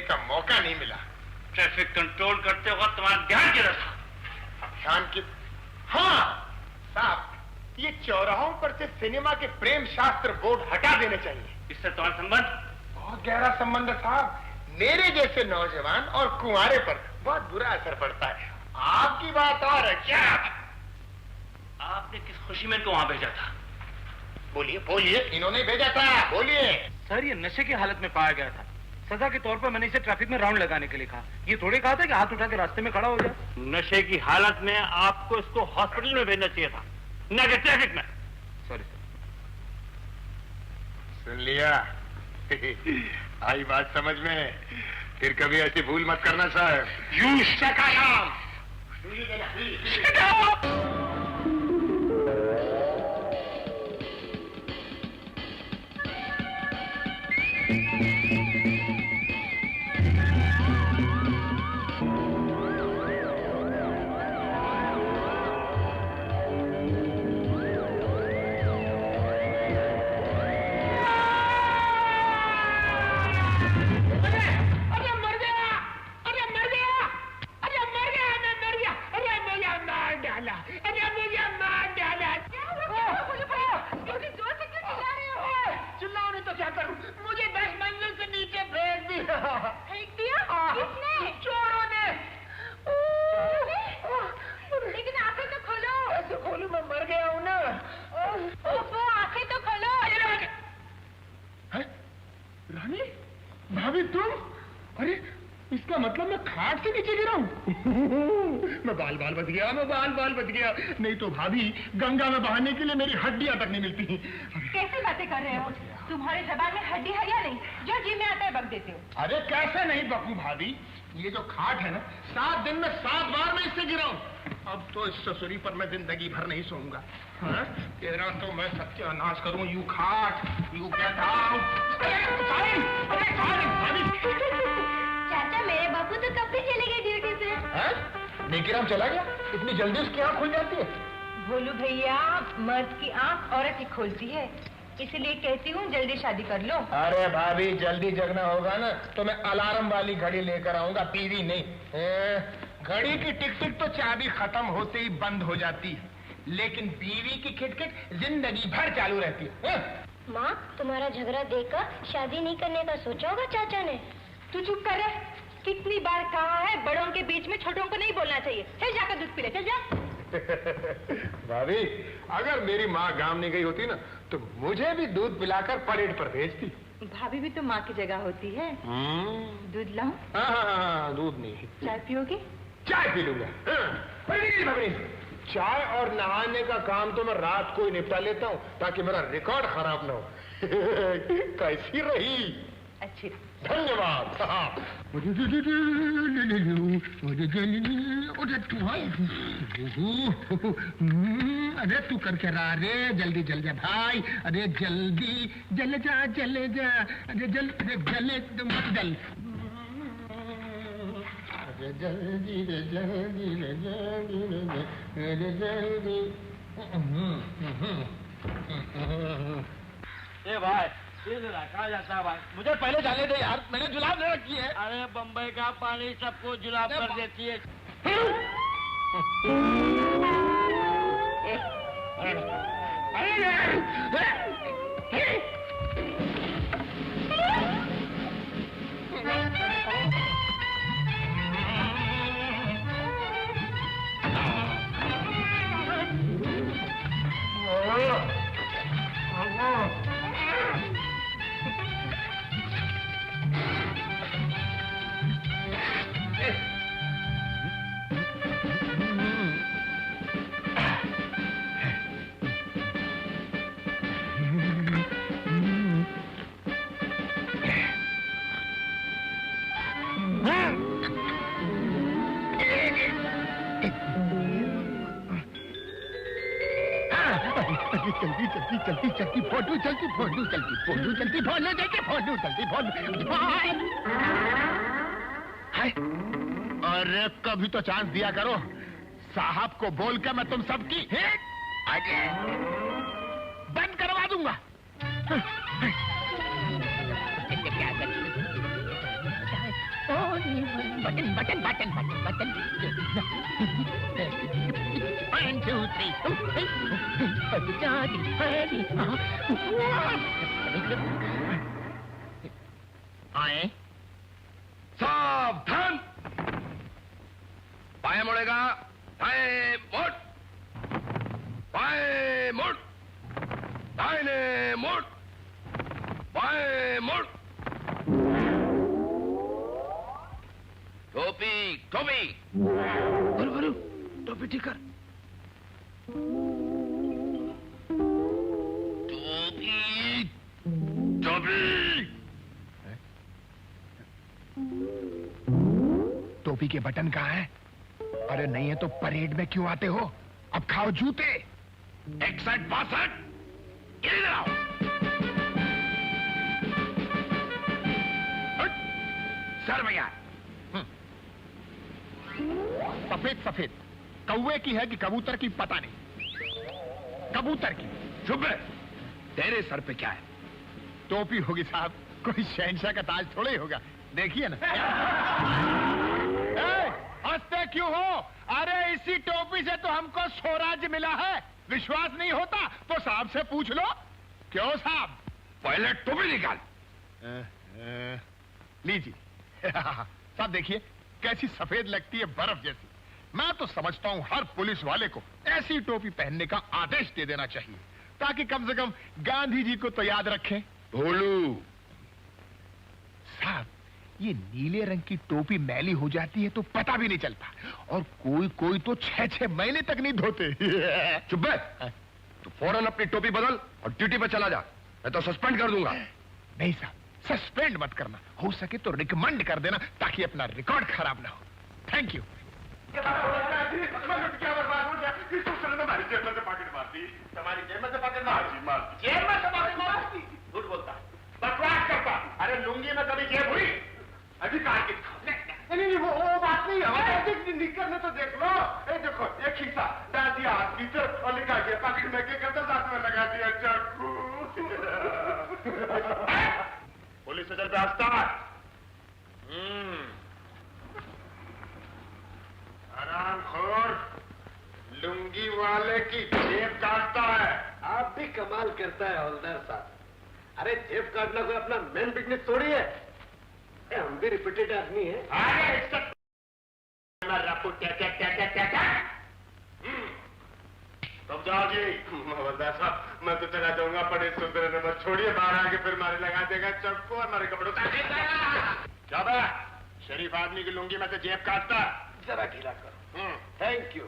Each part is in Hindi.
का मौका नहीं मिला। ट्रैफिक कंट्रोल करते वक्त तुम्हारा ध्यान किधर था? ध्यान की? हाँ साहब, ये चौराहों पर से सिनेमा के प्रेम शास्त्र बोर्ड हटा देने चाहिए। इससे तुम्हारा संबंध? बहुत गहरा संबंध है साहब। मेरे जैसे नौजवान और कुंवारे पर बहुत बुरा असर पड़ता है। आपकी बात और है क्या? आपने किस खुशी में इनको वहां भेजा था? बोलिए बोलिए। इन्होंने भेजा था, बोलिए। सर ये नशे की हालत में पाया गया था। सजा के तौर पर मैंने इसे ट्रैफिक में राउंड लगाने के लिए कहा। ये थोड़ी कहा था कि हाथ उठा के रास्ते में खड़ा हो जाए। नशे की हालत में आपको इसको हॉस्पिटल में भेजना चाहिए था, न कि ट्रैफिक में। Sorry sir. सुन लिया? आई बात समझ में? फिर कभी ऐसी भूल मत करना साहब। यू शकायाम। नहीं तो भाभी, गंगा में बहाने के लिए मेरी हड्डियां तक नहीं मिलती। कैसी बातें कर रहे हो? तुम्हारे जबान में हड्डी है या नहीं? जो जी में आता है बक देते हो। अरे कैसे नहीं बकूं भाभी? ये जो खाट है ना, 7 दिन में 7 बार मैं इससे गिरा हूं। अब तो इस ससुरी पर मैं जिंदगी भर नहीं सोऊंगा। तेरा तो मैं सत्यानाश करूं। यू खाट, यू क्या था? चाचा मेरे बापू तो कब से चले गए ड्यूटी से? नेकीराम चला गया? इतनी जल्दी उसकी आंख खुल जाती है? भोलू भैया, मर्द की आंख औरत ही खोलती है, इसलिए कहती हूँ जल्दी शादी कर लो। अरे भाभी, जल्दी जगना होगा ना तो मैं अलार्म वाली घड़ी लेकर आऊंगा, पीवी नहीं। घड़ी की टिक टिक तो चाबी खत्म होते ही बंद हो जाती है, लेकिन बीवी की खिटखिट जिंदगी भर चालू रहती है। माँ, तुम्हारा झगड़ा देखकर शादी नहीं करने का सोचा होगा चाचा ने। तू चुप कर रहे। कितनी बार कहा है बड़ों के बीच में छोटों को नहीं बोलना चाहिए। चल जाकर दूध पी ले, चल जा। भाभी, अगर मेरी माँ गांव नहीं गई होती ना तो मुझे भी दूध पिलाकर परेड पर भेजती। भाभी भी तो माँ की जगह होती है। दूध लाऊं? हाँ, दूध नहीं। चाय पियोगे? चाय पी लूंगा। चाय और नहाने का काम तो मैं रात को ही निपटा लेता हूँ ताकि मेरा रिकॉर्ड खराब ना हो। कैसी रही? अच्छी। धन्यवाद। अरे तू करके रहा रे, जल्दी जल जा भाई। अरे जल्दी जल जा, जले जा। अरे जल, अरे जले मत जल। अरे जल्दी रे, जल्दी रे, जल्दी रे, अरे जल्दी। ए भाई, कहा जाता है भाई? मुझे पहले जाने दे यार, मैंने जुलाब ले रखी है। अरे बम्बई का पानी सबको जुलाब कर देती है। जल्दी जल्दी जल्दी जल्दी फोटो, जल्दी फोटो, जल्दी फोटो, जल्दी फोटो, जल्दी फोटो, जल्दी फोटो। अरे कभी तो चांस दिया करो। साहब को बोल के मैं तुम सबकी आगे बंद करवा दूंगा। Button button button button button 1 2 3 आए सावधान पाया मुड़ेगा दाएं मुड़ बाएं मुड़ दाहिने मुड़ बाएं मुड़ टोपी टोपी बोलो बोलो टोपी ठीक कर टोपी टोपी टोपी के बटन कहाँ है? अरे नहीं है तो परेड में क्यों आते हो? अब खाओ जूते। 61-62 इधर आओ सर भैया सफेद सफेद कौवे की है कि कबूतर की पता नहीं। कबूतर की। चुप है तेरे सर पे क्या है? टोपी होगी साहब, कोई शहंशाह का ताज थोड़ा ही होगा, देखिए ना। हंसते क्यों हो? अरे इसी टोपी से तो हमको स्वराज्य मिला है। विश्वास नहीं होता तो साहब से पूछ लो। क्यों साहब? पहले टोपी निकाल। लीजिए। साहब देखिए कैसी सफेद लगती है, बर्फ जैसी। मैं तो समझता हूँ हर पुलिस वाले को ऐसी टोपी पहनने का आदेश दे देना चाहिए, ताकि कम से कम गांधी जी को तो याद रखें। भोलू साहब ये नीले रंग की टोपी मैली हो जाती है तो पता भी नहीं चलता, और कोई कोई तो 6-6 महीने तक नहीं धोते। चुप है तो फौरन अपनी टोपी बदल और ड्यूटी पे चला जा, मैं तो सस्पेंड कर दूंगा। नहीं साहब सस्पेंड मत करना, हो सके तो रिकमेंड कर देना ताकि अपना रिकॉर्ड खराब ना हो। Thank you. झूठ बोलता, बकवास करता। अरे लुंगी में कभी जेब हुई? अधिकार की नहीं, वो बात नहीं है। निकल में तो देख लो, देखो एक हिस्सा डाल दिया हाथ भीतर और लिखा गया पॉकेट में के करता, साथ में लगा दिया चाकू। पुलिस स्टेशन पे हस्ताक्षर। हरामखोर लुंगी वाले की जेब काटता है। आप भी कमाल करता है हवलदार साहब। अरे जेब काटना कोई अपना मेन बिजनेस थोड़ी है। हम भी रिपीटेड आदमी है। अरे इसका तब जाओ जी। हवलदार साहब मैं तो चला जाऊंगा, पड़े सुधरे नंबर छोड़िए, बाहर आके फिर मारे लगा देगा चक्कू और हमारे कपड़ों क्या शरीफ आदमी की लुंगी में से जेब काटता। जरा ढीला करो। Thank you.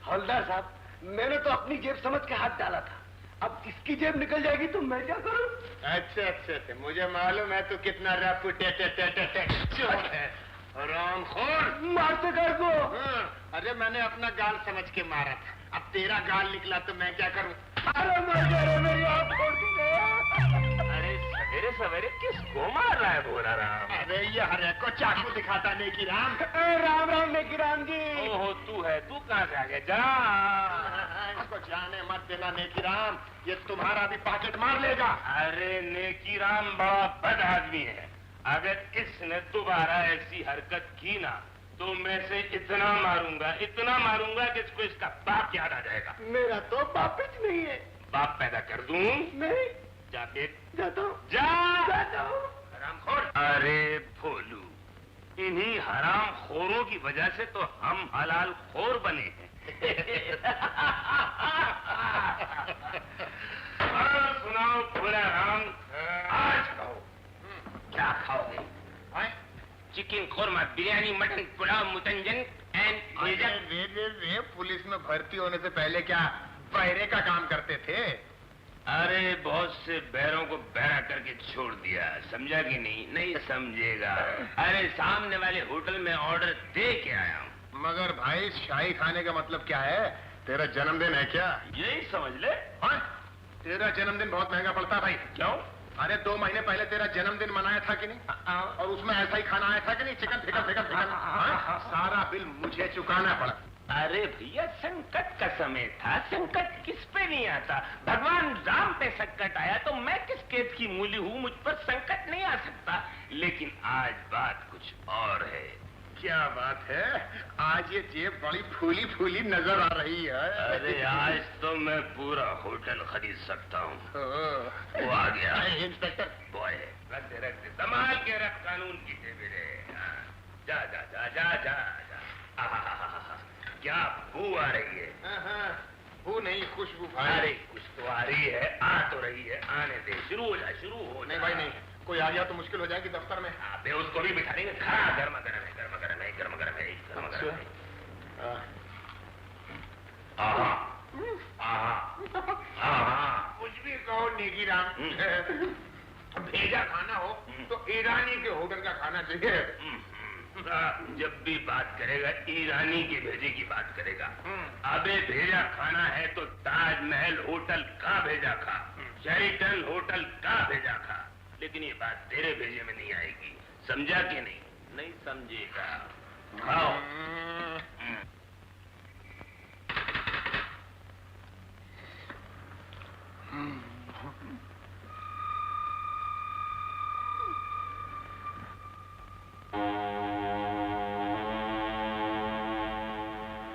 हवलदार साहब मैंने तो अपनी जेब समझ के हाथ डाला था, अब इसकी जेब निकल जाएगी तो मैं क्या करूं? अच्छा मुझे मालूम है तू कितना हरामखोर। मारते कर को। अरे मैंने अपना गाल समझ के मारा था, अब तेरा गाल निकला तो मैं क्या करूं? अरे मेरी आँख फोड़ दी। अरे सवेरे सवेरे किसको मार रहा है भोला राम? अरे ये हरे को चाकू दिखाता नेकी राम। राम राम नेकी राम जी। ओहो तू है, तू कहाँ से आ गया? जा इसको जाने मत देना नेकी राम, ये तुम्हारा भी पॉकेट मार लेगा। अरे नेकी राम बड़ा बद आदमी है, अगर इसने दोबारा ऐसी हरकत की ना तो मैं से इतना मारूंगा कि इसको इसका बाप याद आ जाएगा। मेरा तो बाप ही नहीं है। बाप पैदा कर दूं? नहीं। जाके जाता हूँ। जाता हूँ। हरामखोर। अरे भोलू, इन्हीं हराम खोरों की वजह से तो हम हलाल खोर बने हैं। सुनाओ भोला राम, आज खाओ। क्या खाओगे? Chicken korma, biryani, mutton, pulao, mutanjan and वे पुलिस में भर्ती होने से पहले क्या बहरे का काम करते थे? अरे बहुत से बहरों को बहरा करके छोड़ दिया, समझा कि नहीं? नहीं समझेगा। अरे सामने वाले होटल में ऑर्डर दे के आया हूँ। मगर भाई शाही खाने का मतलब क्या है? तेरा जन्मदिन है क्या? यही समझ ले। हाँ? तेरा जन्मदिन बहुत महंगा पड़ता है भाई। क्यों? अरे 2 महीने पहले तेरा जन्मदिन मनाया था कि नहीं? और उसमें ऐसा ही खाना आया था कि नहीं? Chicken fecund. सारा बिल मुझे चुकाना पड़ा। अरे भैया संकट का समय था, संकट किस पे नहीं आता। भगवान राम पे संकट आया तो मैं किस खेत की मूली हूँ, मुझ पर संकट नहीं आ सकता। लेकिन आज बात कुछ और है। क्या बात है? आज ये जेब बड़ी फूली फूली नजर आ रही है। अरे आज तो मैं पूरा होटल खरीद सकता हूँ। वो आ गया इंस्पेक्टर। बॉय रख दे संभाल के रख, कानून की टेबल है। जा जा जा जा जा जा। क्या बू आ रही है? वो नहीं, खुशबू। अरे कुछ तो आ रही है, आ तो रही है, आने दे। शुरू हो जा, शुरू हो। नहीं भाई नहीं, कोई आ गया तो मुश्किल हो जाएगी दफ्तर में। अबे उसको भी बिठा देंगे। खा, गर्मा गर्म है, गर्मा गर्म है, गर्मा गर्म है, गर्मा गर्म है। कुछ भी कहो नेगी राम, भेजा खाना हो तो ईरानी के होटल का खाना चाहिए। जब भी बात करेगा ईरानी के भेजे की बात करेगा। अबे भेजा खाना है तो ताजमहल होटल का भेजा खा, शेरिटन होटल का भेजा खा। लेकिन ये बात तेरे भेजे में नहीं आएगी, समझा कि नहीं? नहीं समझेगा। खाओ।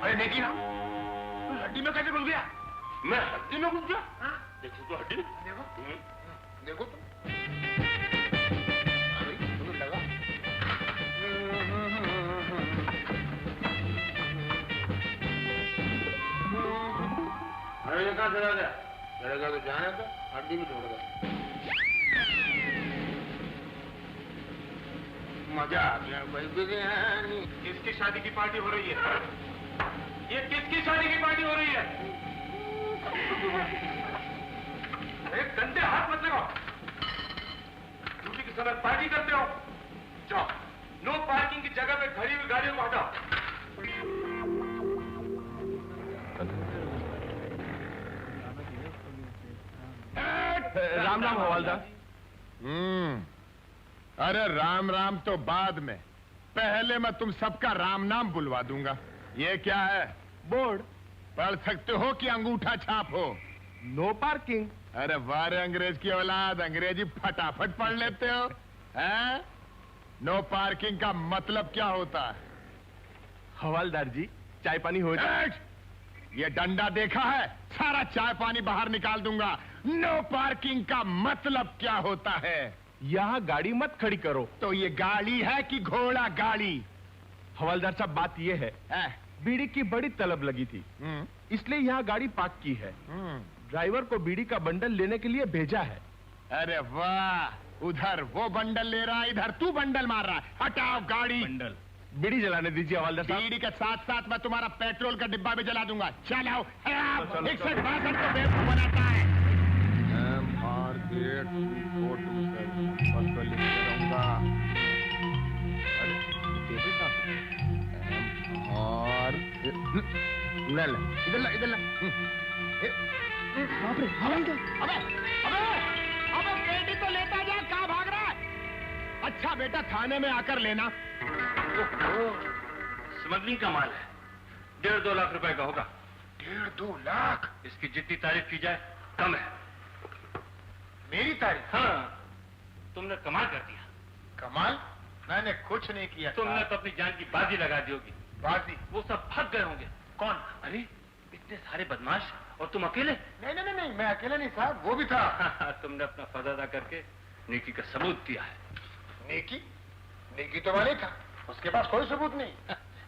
अरे नेकी राम, तू हड्डी में कैसे घुस गया? मैं हड्डी में घुस गया? देखो तो हड्डी में। देखो तो। तुम्हें लगा? अरे ये कहाँ चला गया? लड़का तो जाने था, हड्डी में छोड़ गया। मजा आ गया भाई। बिरयानी। किसकी शादी की पार्टी हो रही है? ये किसकी शादी की पार्टी हो रही है? एक गंदे हाथ मत लगाओ। ड्यूटी के समय पार्टी करते हो। जाओ, नो पार्किंग की जगह पे खड़ी हुई गाड़ियों को हटाओ। राम राम हवालदार। अरे राम राम तो बाद में, पहले मैं तुम सबका राम नाम बुलवा दूंगा। ये क्या है? बोर्ड। पढ़ सकते हो कि अंगूठा छाप हो? No parking. अरे वारे अंग्रेज की औलाद, अंग्रेजी फटाफट पढ़ लेते हो हैं? नो पार्किंग का मतलब क्या होता है? हवालदार जी, चाय पानी हो जाए। ये डंडा देखा है? सारा चाय पानी बाहर निकाल दूंगा। नो पार्किंग का मतलब क्या होता है? यहाँ गाड़ी मत खड़ी करो। तो ये गाड़ी है कि घोड़ा गाड़ी? हवालदार साहब, बात ये है, बीड़ी की बड़ी तलब लगी थी, इसलिए यहाँ गाड़ी पार्क की है। ड्राइवर को बीड़ी का बंडल लेने के लिए भेजा है। अरे वाह, उधर वो बंडल ले रहा है, इधर तू बंडल मार रहा है। हटाओ गाड़ी। बंडल। बीड़ी जलाने दीजिए हवालदार साहब। बीड़ी के साथ साथ मैं तुम्हारा पेट्रोल का डिब्बा भी जला दूंगा। चलाओ। चलो, 61-62 को बेवकूफ बनाता है। इधर ला, इधर ला, इधर ला। बाप रे, अबे बेटी तो लेता जा, कहाँ भाग रहा है? अच्छा बेटा, थाने में आकर लेना। स्मगलिंग का माल है, 1.5-2 लाख रुपए का होगा। 1.5-2 लाख? इसकी जितनी तारीफ की जाए कम है। मेरी तारीफ? हाँ, तुमने कमाल कर दिया। कमाल? मैंने कुछ नहीं किया। तुमने तो अपनी जान की बाजी लगा दी होगी। बाजी? वो सब भाग गए होंगे। कौन? अरे इतने सारे बदमाश और तुम अकेले। नहीं नहीं नहीं, मैं अकेला नहीं साहब, वो भी था। तुमने अपना फर्ज अदा करके नेकी का सबूत दिया है। नेकी? नेकी तो वाले था, उसके पास कोई सबूत नहीं।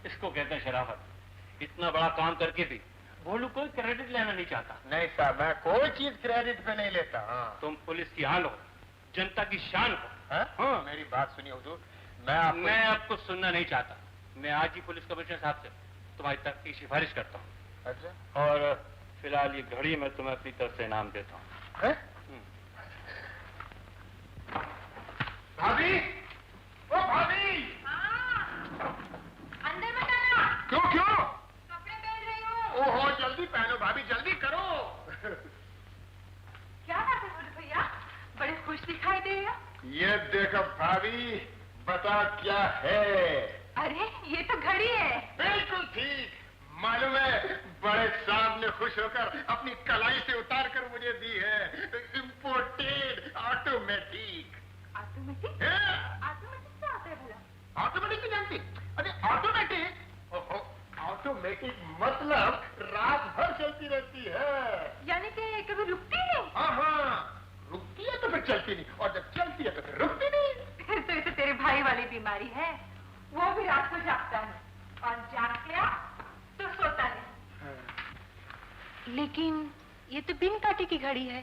इसको कहते हैं शराफत। इतना बड़ा काम करके भी भोलू कोई क्रेडिट लेना नहीं चाहता। नहीं साहब, मैं कोई चीज क्रेडिट पे नहीं लेता। हाँ। तुम पुलिस की आन हो, जनता की शान हो। हाँ? मेरी बात सुनिए हुजूर, मैं आपको सुनना नहीं चाहता। मैं आज ही पुलिस कमिश्नर साहब से तुम्हारी तरफ की सिफारिश करता हूँ। अच्छा। और फिलहाल ये घड़ी मैं तुम्हें अपनी तरफ से इनाम देता हूँ। भाभी, ओ भाभी। अंदर मत आना। क्यों क्यों? कपड़े पहन रही हूँ। ओहो, जल्दी पहनो भाभी, जल्दी करो। क्या बात है बोले भैया, बड़े खुश दिखाई दे रहे हो। ये देखो भाभी, बता क्या है? अरे ये तो घड़ी है। बिल्कुल ठीक, मालूम है, बड़े साहब ने खुश होकर अपनी कलाई से उतार कर मुझे दी है, इम्पोर्टेड ऑटोमेटिक। ऑटोमेटिक? हाँ। ऑटोमेटिक क्या होता है भला? ऑटोमेटिक नहीं जानती? अरे ऑटोमेटिक, ऑटोमेटिक मतलब रात भर चलती रहती है। यानी कि कभी रुकती नहीं? हाँ, रुकती है तो फिर चलती नहीं, और जब चलती है तो फिर रुकती नहीं। फिर तो ये तो तेरे भाई वाली बीमारी है। वो भी रात को जागता है और जाग गया तो सोता नहीं। लेकिन ये तो बिन काटे की घड़ी है,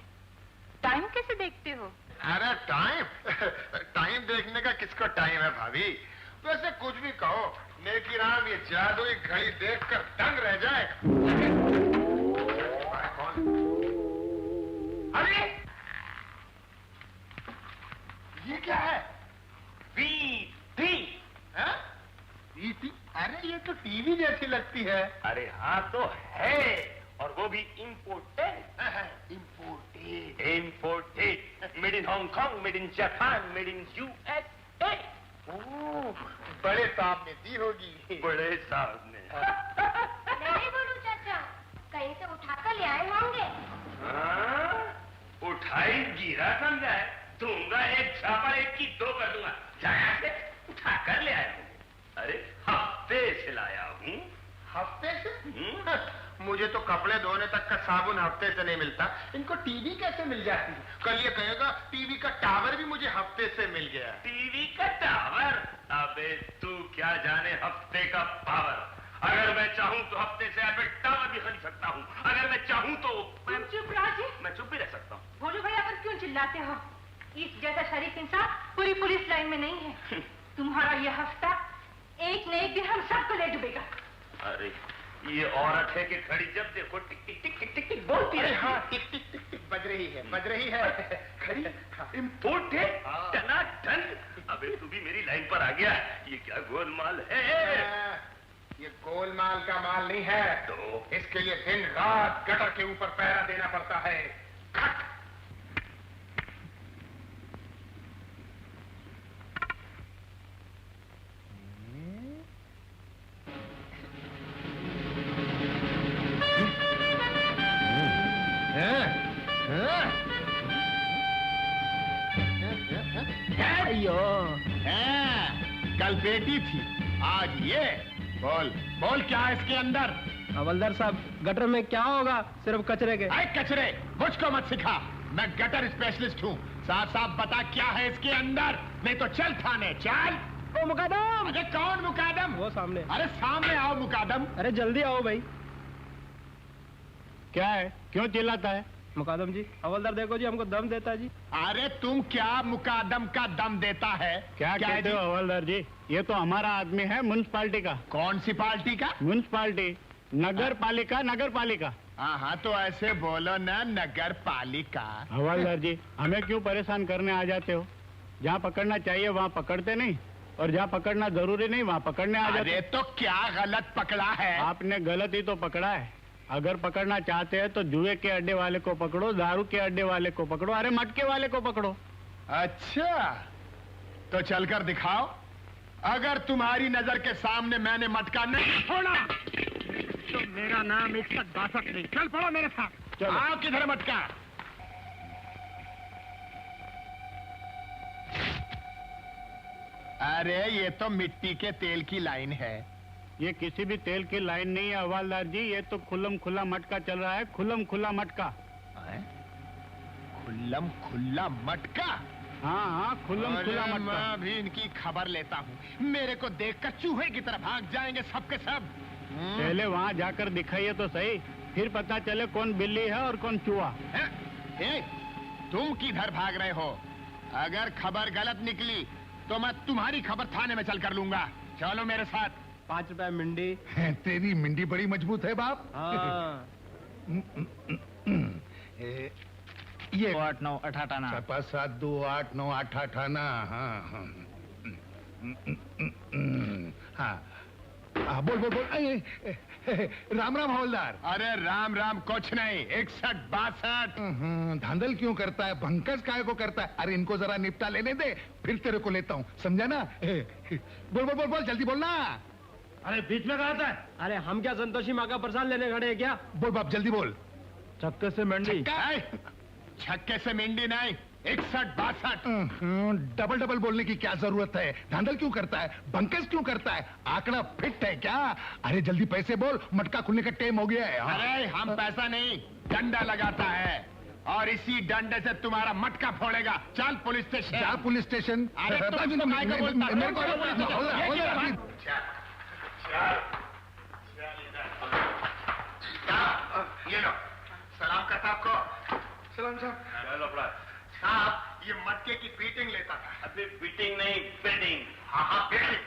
टाइम कैसे देखते हो? अरे टाइम देखने का किसको टाइम है भाभी? वैसे कुछ भी कहो, नेकी राम ये जादुई घड़ी देखकर दंग रह जाए। अरे ये क्या है? टीवी? अरे ये तो टीवी जैसी लगती है। अरे हाँ तो है, और वो भी imported. Imported, made in Hong Kong, made in Japan, made in USA. बड़े साहब ने दी होगी। बड़े साहब ने। नहीं बोलू चाचा, कहीं से उठाकर ले आए होंगे। हाँ? उठाई गिरा समझा है, दूंगा एक छापा, एक की दो कर दूंगा। जहाँ से उठा कर ले आया हूँ। अरे हफ्ते से लाया हूँ। हफ्ते से? मुझे तो कपड़े धोने तक का साबुन हफ्ते से नहीं मिलता, इनको टीवी कैसे मिल जाती है? कल ये कहेगा टीवी का टावर भी मुझे हफ्ते से मिल गया। टीवी का टावर? अबे तू क्या जाने हफ्ते का पावर। अगर मैं चाहूँ तो हफ्ते से एफिल टावर भी खरीद सकता हूँ। अगर मैं चाहूँ तो चुप राजी। मैं चुप भी रह सकता हूँ। बोलो भैया, पर क्यों चिल्लाते हो? इस जैसा शरीफ इंसान पूरी पुलिस लाइन में नहीं है। तुम्हारा ये हफ्ता एक न एक दिन हम सबको ले डूबेगा। अरे ये औरत है कि घड़ी जब देखो टिक टिक टिक टिक टिक टिक बोलती है। हाँ, टिक टिक टिक टिक बज रही है। घड़ी इम्पोर्टेड, टनाटन। अबे तू भी मेरी लाइन पर आ गया। ये क्या गोलमाल है? ये गोलमाल का माल नहीं है, तो इसके लिए दिन रात गटर के ऊपर पहरा देना पड़ता है। खट। कल बेटी थी, आज ये। बोल क्या है इसके अंदर? हवलदार साहब, गटर में क्या होगा? सिर्फ कचरे के। अरे कचरे मुझको मत सिखा, मैं गटर स्पेशलिस्ट हूँ। साफ साफ बता क्या है इसके अंदर, नहीं तो चल थाने चल। ओ मुकादम! अरे कौन मुकादम? वो सामने। अरे सामने आओ मुकादम। अरे जल्दी आओ भाई। क्या है, क्यों चिल्लाता है? मुकादम जी, हवलदार देखो जी, हमको दम देता है जी। अरे तुम क्या मुकादम का दम देता है? क्या कहते हो हवलदार जी? ये तो हमारा आदमी है म्युनिसिपालिटी का। कौन सी पार्टी का? म्युनिसिपालिटी, नगर पालिका, नगर पालिका। हाँ तो ऐसे बोलो ना, नगर पालिका। हवलदार जी, हमें क्यों परेशान करने आ जाते हो? जहाँ पकड़ना चाहिए वहाँ पकड़ते नहीं, और जहाँ पकड़ना जरूरी नहीं वहाँ पकड़ने आ जाते। अरे तो क्या गलत पकड़ा है? आपने गलत ही तो पकड़ा है। अगर पकड़ना चाहते हैं तो जुए के अड्डे वाले को पकड़ो, दारू के अड्डे वाले को पकड़ो, अरे मटके वाले को पकड़ो। अच्छा तो चलकर दिखाओ। अगर तुम्हारी नजर के सामने मैंने मटका नहीं छोड़ा तो मेरा नाम 162 नहीं। चल पड़ो मेरे साथ। चलो। आओ, किधर मटका? अरे ये तो मिट्टी के तेल की लाइन है। ये किसी भी तेल की लाइन नहीं है हवलदार जी, ये तो खुल्लम खुल्ला मटका चल रहा है, खुल्लम खुल्ला मटका। खुल्लम खुल्ला मटका? हाँ, खुल्लम खुल्ला मटका। मैं भी इनकी खबर लेता हूँ। मेरे को देखकर चूहे की तरह भाग जाएंगे सबके सब। पहले वहाँ जाकर दिखाइए तो सही, फिर पता चले कौन बिल्ली है और कौन चूहा। तुम किधर भाग रहे हो? अगर खबर गलत निकली तो मैं तुम्हारी खबर थाने में चल कर लूंगा। चलो मेरे साथ। 5 रुपए मिंडी। तेरी मिंडी बड़ी मजबूत है बाप। हाँ। ये 8 9 8 आना। 5 7 2 8 9 8 आना। हाँ। बोल बोल बोल। राम राम हवलदार। अरे राम राम कुछ नहीं, 61 62। धांधल क्यों करता है, भंकस काहे को करता है? अरे इनको जरा निपटा लेने दे, फिर तेरे को लेता हूँ, समझा ना? बोल बोल बोल बोल, जल्दी बोलना। अरे बीच में कहा था? अरे हम क्या संतोषी माँ का प्रसाद लेने खड़े हैं क्या? बोल बाप, जल्दी बोल। छक्के से मंडी। छक्के से मंडी नहीं, 61-62। डबल डबल बोलने की क्या जरूरत है? धांधल क्यों करता है? बंकस क्यों करता है? आंकड़ा फिट है क्या? अरे जल्दी पैसे बोल, मटका खुलने का टाइम हो गया है। अरे हम पैसा नहीं, डंडा लगाता है और इसी डंडे से तुम्हारा मटका फोड़ेगा। चल पुलिस स्टेशन। क्या पुलिस स्टेशन? अरे तुम इसको काय को बोलता है? मेरे को ये लो, सलाम करता आपको। सलाम साहब। साहब ये मटके की बीटिंग लेता था। अभी बीटिंग नहीं, बेटिंग। हाँ बीटिंग।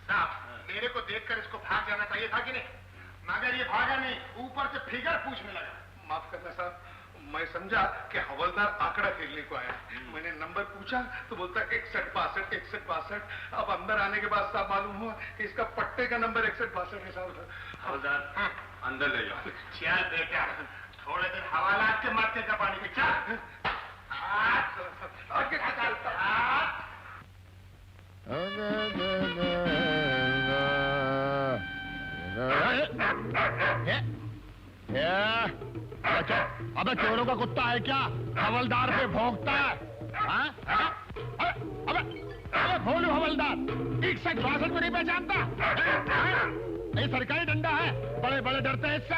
साहब मेरे को देखकर इसको भाग जाना चाहिए था कि नहीं, मगर ये भागा नहीं, ऊपर से फिगर पूछने लगा। माफ करना साहब, मैं समझा कि हवलदार आंकड़ा खेलने को आया। मैंने नंबर पूछा तो बोलता 61-62। अब अंदर आने के बाद साहब मालूम हुआ कि इसका पट्टे का नंबर 61-62 है साहब। हवलदार अंदर ले जाओ। चल बेटा, थोड़े दिन हवालात के मटके का पानी पे चल। आगे चलता। अबे चोरों का कुत्ता है क्या? हवलदार पे भौंकता है? अबे भोलू हवलदार 61-62 को नहीं पहचानता? ये सरकारी डंडा है, बड़े बड़े डरते हैं इससे।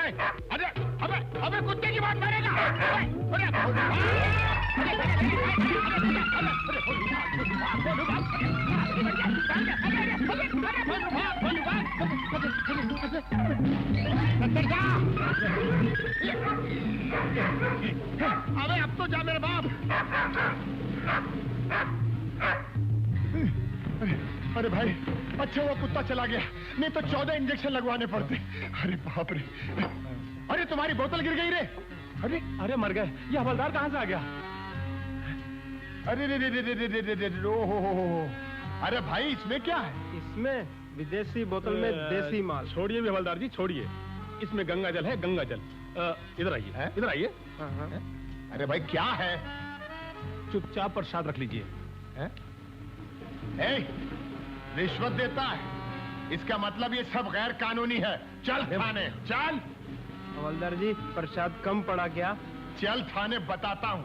अरे अबे कुत्ते की बात करेगा? अबे अब तो जा मेरे बाप। अरे भाई, अच्छा वो कुत्ता चला गया, नहीं तो 14 इंजेक्शन लगवाने पड़ते। अरे बाप रे, अरे तुम्हारी बोतल गिर गई रे। अरे मर गए। ये हवलदार कहाँ से आ गया? अरे रे रे रे रे रे रे रे हो। अरे भाई इसमें क्या है? इसमें विदेशी बोतल में देसी माल। छोड़िए भी हवलदार जी, छोड़िए। इसमें गंगा जल है, गंगा जल। इधर आइए, इधर आइए। अरे भाई क्या है? चुपचाप प्रसाद रख लीजिए। रिश्वत देता है, इसका मतलब ये सब गैर कानूनी है। चल थाने चल। हवलदार जी प्रसाद कम पड़ा क्या? चल थाने बताता हूँ।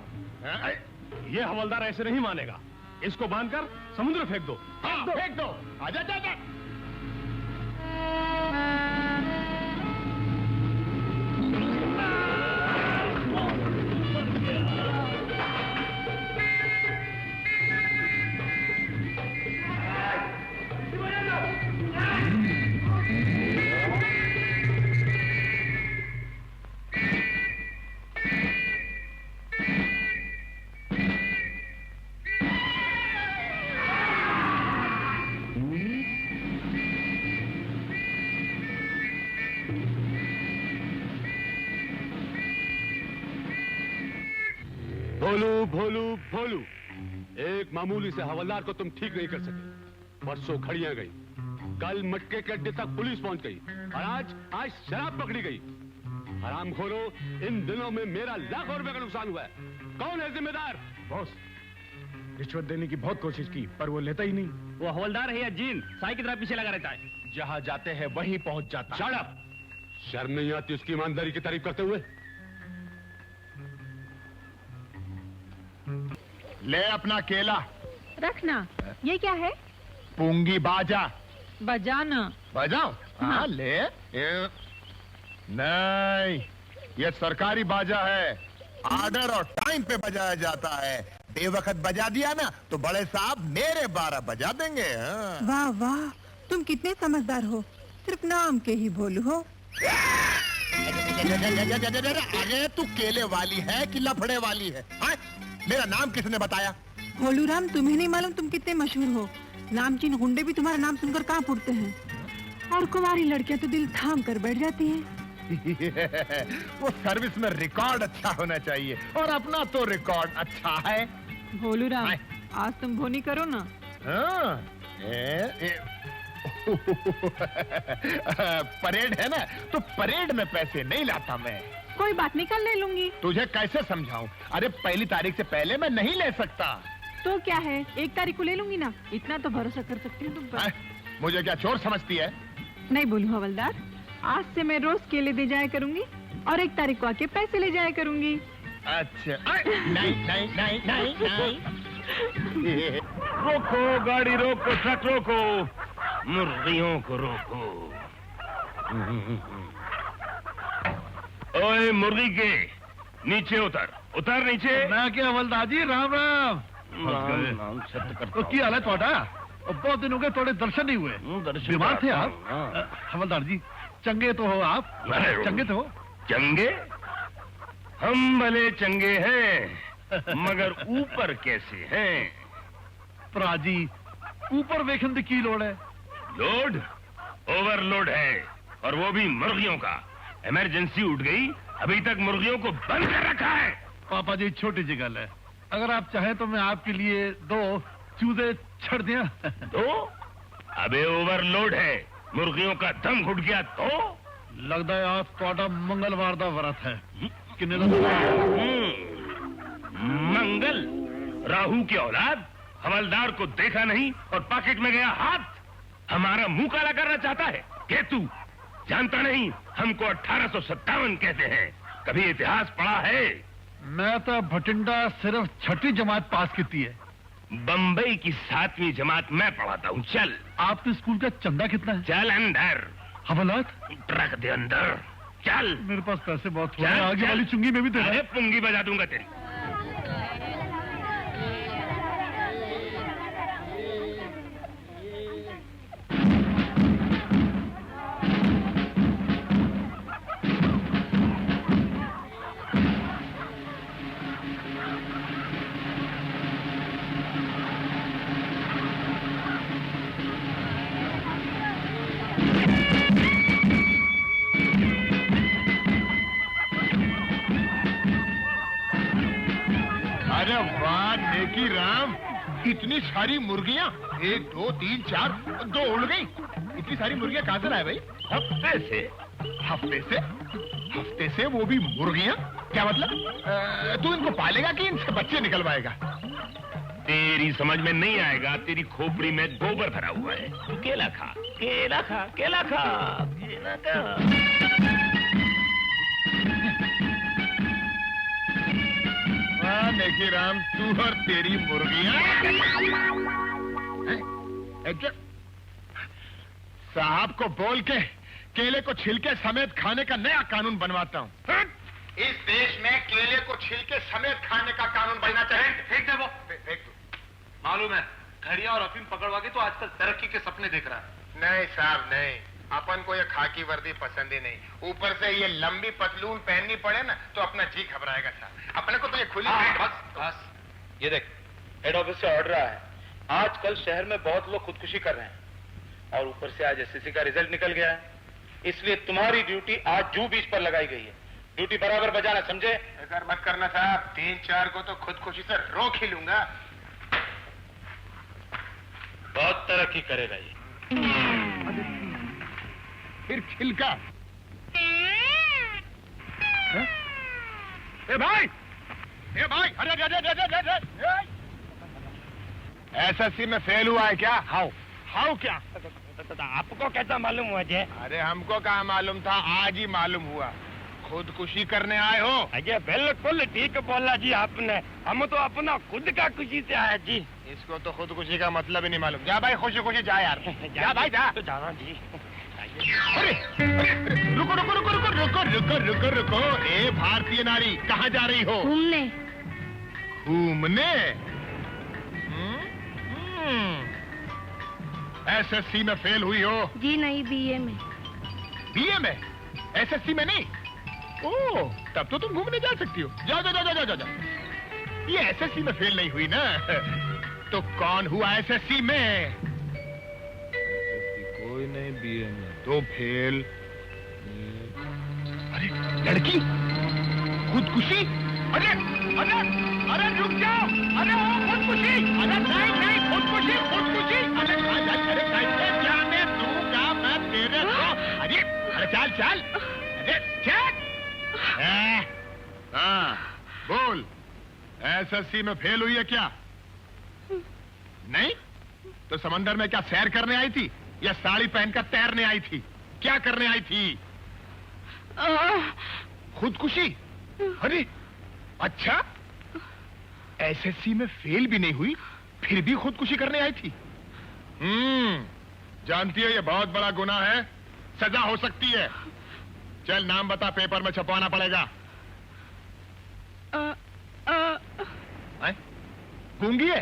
ये हवलदार ऐसे नहीं मानेगा, इसको बांधकर समुद्र फेंक दो। हाँ फेंक दो। आजा जा जा। भोलू, एक मामूली से हवलदार को तुम ठीक नहीं कर सके। परसों घड़ियां गई, कल मटके के अड्डे तक पुलिस पहुंच गई और आज शराब पकड़ी गई। हरामखोरो, इन दिनों में मेरा लाखों रुपए का नुकसान हुआ है। कौन है जिम्मेदार? बॉस, रिश्वत देने की बहुत कोशिश की पर वो लेता ही नहीं। वो हवलदार है या जीन, साई की तरह पीछे लगा रहता है। जहाँ जाते हैं वहीं पहुंच जाता। Shut up! शर्म नहीं आती उसकी ईमानदारी की तारीफ करते हुए? ले अपना केला रखना। ये क्या है? पूंगी बाजा। बजाना। बजाओ? हाँ ले। नहीं, ये सरकारी बाजा है, ऑर्डर और टाइम पे बजाया जाता है। बेवकत बजा दिया ना तो बड़े साहब मेरे 12 बजा देंगे। वाह वाह, तुम कितने समझदार हो, सिर्फ नाम के ही भोलू हो। अरे तू केले वाली है कि लफड़े वाली है? मेरा नाम किसने बताया? भोलू राम, तुम्हें नहीं मालूम तुम कितने मशहूर हो? नामचीन गुंडे भी तुम्हारा नाम सुनकर कांप उठते हैं और कुंवारी लड़कियां तो दिल थाम कर बैठ जाती हैं। वो सर्विस में रिकॉर्ड अच्छा होना चाहिए और अपना तो रिकॉर्ड अच्छा है। भोलू राम, आज तुम भोनी करो ना। परेड है ना, तो परेड में पैसे नहीं लाता मैं। कोई बात नहीं, कल ले लूंगी। तुझे कैसे समझाऊं? अरे पहली तारीख से पहले मैं नहीं ले सकता। तो क्या है, 1 तारीख को ले लूंगी ना। इतना तो भरोसा कर सकती हूँ तुम पर। मुझे क्या चोर समझती है? नहीं बोलूं हवलदार, आज से मैं रोज केले दे जाया करूंगी और 1 तारीख को आके पैसे ले जाया करूंगी। अच्छा नहीं नहीं नहीं नहीं नहीं। रोको गाड़ी, रोको ट्रक, रोको मुर्गियों को रोको। ओए मुर्गी के नीचे उतर, उतर नीचे। मैं क्या हवलदार जी, राम राम। तो की हालत थोड़ा? बहुत दिन हो गए, थोड़े दर्शन नहीं हुए। बीमार थे आप? हवलदार जी चंगे तो हो आप? चंगे तो हो? चंगे? हम भले चंगे हैं, मगर ऊपर कैसे हैं? प्राजी ऊपर वेखन दी की लोड है? लोड ओवरलोड है, और वो भी मुर्गियों का। इमरजेंसी उठ गई, अभी तक मुर्गियों को बंद कर रखा है। पापा जी छोटी सी गल है, अगर आप चाहें तो मैं आपके लिए 2 चूजे छड़ दिया। तो अबे ओवरलोड है, मुर्गियों का दम घुट गया तो? लगता है आज थोड़ा मंगलवार का व्रत है। किन्ने मंगल? राहु की औलाद, हवलदार को देखा नहीं और पॉकेट में गया हाथ। हमारा मुंह काला करना चाहता है? केतु जानता नहीं, हमको 1857 कहते हैं। कभी इतिहास पढ़ा है? मैं तो भटिंडा सिर्फ 6वीं जमात पास की है। बंबई की 7वीं जमात मैं पढ़ाता हूँ। चल। आपके स्कूल का चंदा कितना है? चल अंदर। हवलदार ट्रक दे अंदर, चल। मेरे पास पैसे बहुत थोड़े हैं, आगे वाली चुंगी में भी दे। अरे पुंगी बजा दूंगा तेरी। अरे वाह नेकी राम, इतनी सारी मुर्गियां। 1 2 3 4 2 उड़ गई। इतनी सारी मुर्गियां कहां से लाए भाई? हफ्ते से। हफ्ते से? हफ्ते से वो भी मुर्गियां? क्या मतलब? तू इनको पालेगा कि इनसे बच्चे निकलवाएगा? तेरी समझ में नहीं आएगा, तेरी खोपड़ी में गोबर भरा हुआ है। तू केला खा, केला खा, केला खा, केला खा। नेकी राम, तू और तेरी मुर्गियां। साहब को बोल के केले को छिलके समेत खाने का नया कानून बनवाता हूँ। इस देश में केले को छिलके समेत खाने का कानून बनना चाहिए। फेंक दे वो। फेंक दो। मालूम है, घड़िया और अफीम पकड़वा के तो आजकल तरक्की के सपने देख रहा है। नहीं साहब नहीं, अपन को ये खाकी वर्दी पसंद ही नहीं। ऊपर से ये लंबी पतलून पहननी पड़े ना तो अपना जी घबराएगा साहब। अपने को तो ये खुली बस ये देख, हेड ऑफिस से ऑर्डर आया है। आजकल शहर में बहुत लोग खुदकुशी कर रहे हैं और ऊपर से आज एसएससी का रिजल्ट निकल गया है, इसलिए तुम्हारी ड्यूटी आज जू बीच पर लगाई गई है। ड्यूटी बराबर बजाना, समझे? फिक्र मत करना साहब, 3-4 को तो खुदकुशी से रोक ही लूंगा। बहुत तरक्की करेगा ये। फिर छिलका। ए भाई, ए भाई, अरे एसएससी में फेल हुआ है क्या? हाउ क्या? आपको कैसा मालूम हुआ जी? अरे हमको कहाँ मालूम था, आज ही मालूम हुआ। खुदकुशी करने आए हो? अजय बिल्कुल ठीक बोला जी आपने, हम तो अपना खुद का खुशी से आए जी। इसको तो खुदकुशी का मतलब ही नहीं मालूम। जा भाई खुशी खुशी जा यार, जा भाई जा। तो जाना जी। अरे रुको रुको रुको रुको रुको रुको रुको रुको। ए भारतीय नारी, कहाँ जा रही हो? घूमने। घूमने? एसएससी में फेल हुई हो? जी नहीं, बीए में। बीए में? एसएससी में नहीं? ओह, तब तो तुम घूमने जा सकती हो। जाओ जाओ जाओ जाओ जाओ। ये एसएससी में फेल नहीं हुई ना, तो कौन हुआ एसएससी में? कोई नहीं, बीए में। तो फेल। अरे लड़की खुदकुशी? अरे अरे अरे रुक जाओ। अरे खुदकुशी? अरे नहीं नहीं, खुदकुशी खुदकुशी। अरे कैसे जाने दूंगा मैं तेरे को? अरे चल चल, अरे चल। हाँ बोल, एसएससी में फेल हुई है क्या? नहीं तो समंदर में क्या सैर करने आई थी या साड़ी पहनकर तैरने आई थी? क्या करने आई थी? खुदकुशी? अरे अच्छा, एसएससी में फेल भी नहीं हुई, फिर भी खुदकुशी करने आई थी। जानती है ये बहुत बड़ा गुनाह है, सजा हो सकती है। चल नाम बता, पेपर में छपवाना पड़ेगा। गूंगी है?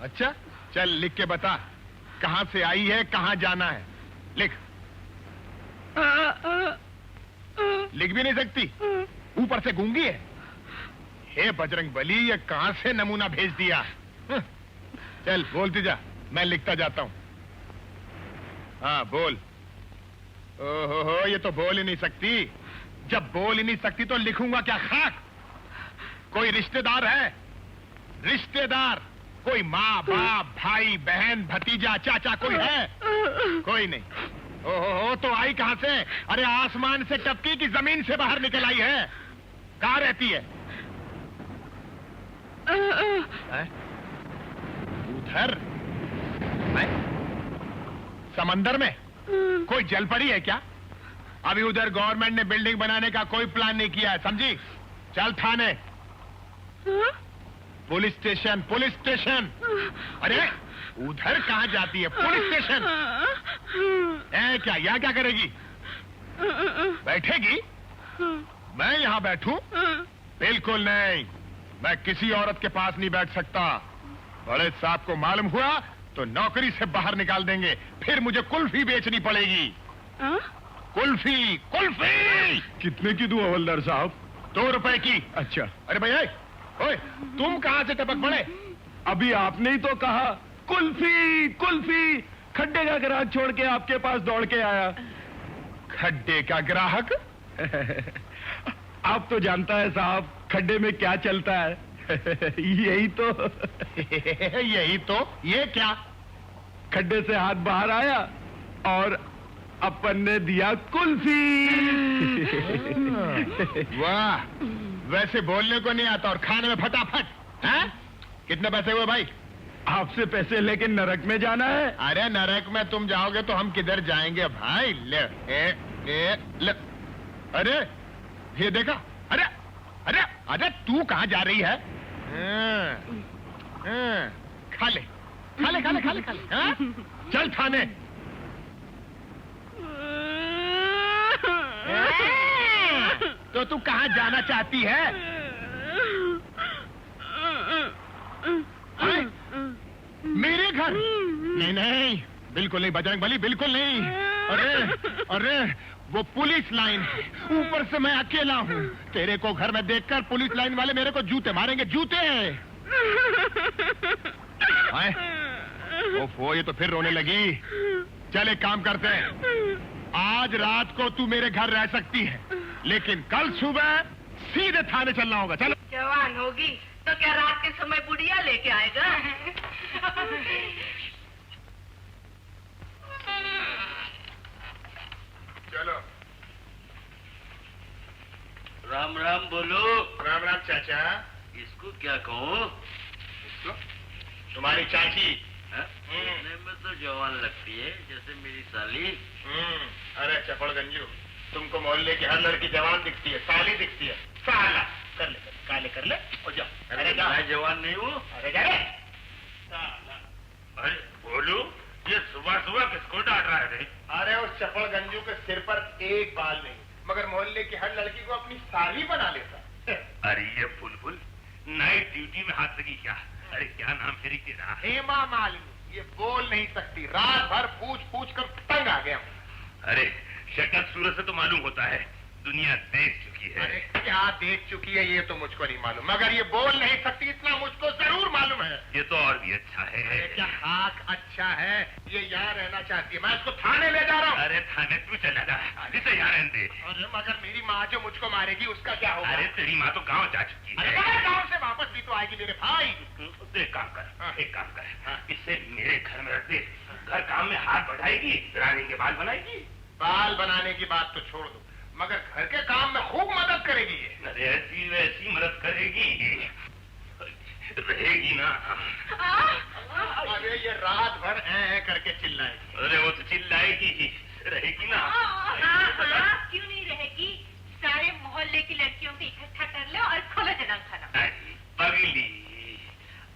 अच्छा चल लिख के बता, कहां से आई है, कहां जाना है, लिख। लिख भी नहीं सकती, ऊपर से गूंगी है। हे बजरंग बली, ये कहां से नमूना भेज दिया। चल बोलती जा, मैं लिखता जाता हूं। हाँ बोल। ओहो, ये तो बोल ही नहीं सकती। जब बोल ही नहीं सकती तो लिखूंगा क्या खाक? कोई रिश्तेदार है? रिश्तेदार कोई माँ बाप भाई बहन भतीजा चाचा कोई है? कोई नहीं। ओहो, तो आई कहां से? अरे आसमान से टपकी की जमीन से बाहर निकल आई है? कहां रहती है? उधर समंदर में? कोई जल पड़ी है क्या? अभी उधर गवर्नमेंट ने बिल्डिंग बनाने का कोई प्लान नहीं किया है, समझी? चल थाने। Police station, police station. अरे उधर कहां जाती है? Police station. क्या यहाँ क्या करेगी? बैठेगी? मैं यहाँ बैठूं? बिल्कुल नहीं, मैं किसी औरत के पास नहीं बैठ सकता। बड़े साहब को मालूम हुआ तो नौकरी से बाहर निकाल देंगे, फिर मुझे कुल्फी बेचनी पड़ेगी। कुल्फी, कुल्फी। कितने की दूं हवलदार साहब? 2 रुपए की। अच्छा। अरे भैया, ओए तुम कहां से टपक पड़े? अभी आपने ही तो कहा कुल्फी कुल्फी। खड्डे का ग्राहक छोड़ के आपके पास दौड़ के आया। खड्डे का ग्राहक? आप तो जानता है साहब, खड्डे में क्या चलता है। यही तो। यही तो? ये क्या? खड्डे से हाथ बाहर आया और अपन ने दिया कुल्फी। वाह, वैसे बोलने को नहीं आता और खाने में फटाफट। हैं? कितने पैसे हुए भाई? आपसे पैसे लेके नरक में जाना है। अरे नरक में तुम जाओगे तो हम किधर जाएंगे भाई? ले। अरे ये देखा? अरे अरे अरे तू कहां जा रही है? खा ले खा ले खा ले खा ले खा ले। चल थाने। तो तू कहां जाना चाहती है? मेरे घर? नहीं नहीं, बिल्कुल नहीं बजरंग बली, बिल्कुल नहीं। अरे अरे वो पुलिस लाइन है, ऊपर से मैं अकेला हूँ। तेरे को घर में देखकर पुलिस लाइन वाले मेरे को जूते मारेंगे, जूते। ओफो, ये तो फिर रोने लगी। चल एक काम करते हैं, आज रात को तू मेरे घर रह सकती है, लेकिन कल सुबह सीधे थाने चलना होगा। चलो। जवान होगी तो क्या रात के समय बुढ़िया लेके आएगा? चलो। राम राम बोलो। राम राम चाचा। इसको क्या कहूँ? इसको? तुम्हारी चाची। देखने में तो जवान लगती है, जैसे मेरी साली। अरे चपड़ गंजू, तुमको मोहल्ले की हर लड़की जवान दिखती है, साली दिखती है। साला कर ले, काले कर ले और जाओ। अरे मैं जवान नहीं हूँ। अरे जा रे। अरे बोलू, ये सुबह सुबह किसको डांट रहा है? अरे उस चपड़ गंजू के सिर पर एक बाल नहीं, मगर मोहल्ले की हर लड़की को अपनी साली बना लेता। अरे ये बुलबुल नाइट ड्यूटी में हाथ लगी क्या? अरे क्या नाम फेरी तेरा? हेमा मालिनी। ये बोल नहीं सकती, रात भर पूछ पूछ कर तंग आ गया हूँ। अरे शक्ल सूरत से तो मालूम होता है, दुनिया देख चुकी है। अरे क्या देख चुकी है ये तो मुझको नहीं मालूम, मगर ये बोल नहीं सकती इतना मुझको जरूर मालूम है। ये तो और भी अच्छा है। अरे क्या हाथ अच्छा है, ये यहाँ रहना चाहती है, मैं इसको थाने ले जा रहा हूँ। अरे थाने तू चला जा, इसे यहाँ रहने दे। अरे मगर मेरी माँ जो मुझको मारेगी उसका क्या होगा? अरे तेरी माँ तो गाँव जा चुकी है। अरे गाँव से वापस भी तो आएगी मेरे भाई। तो एक काम कर, एक काम कर, इसे मेरे घर में रख दे, घर काम में हाथ बढ़ाएगी, रानी के बाल बनाएगी। बाल बनाने की बात तो छोड़ दो, मगर घर के काम में खूब मदद करेगी ये। अरे ऐसी वैसी मदद करेगी, रहेगी ना। अरे ये रात भर करके चिल्लाएगी। अरे वो तो चिल्लाएगी ही, रहेगी ना? हाँ, क्यों नहीं रहेगी? सारे मोहल्ले की लड़कियों को इकट्ठा कर लो और खोलो जनाब खाना। अरे पगली,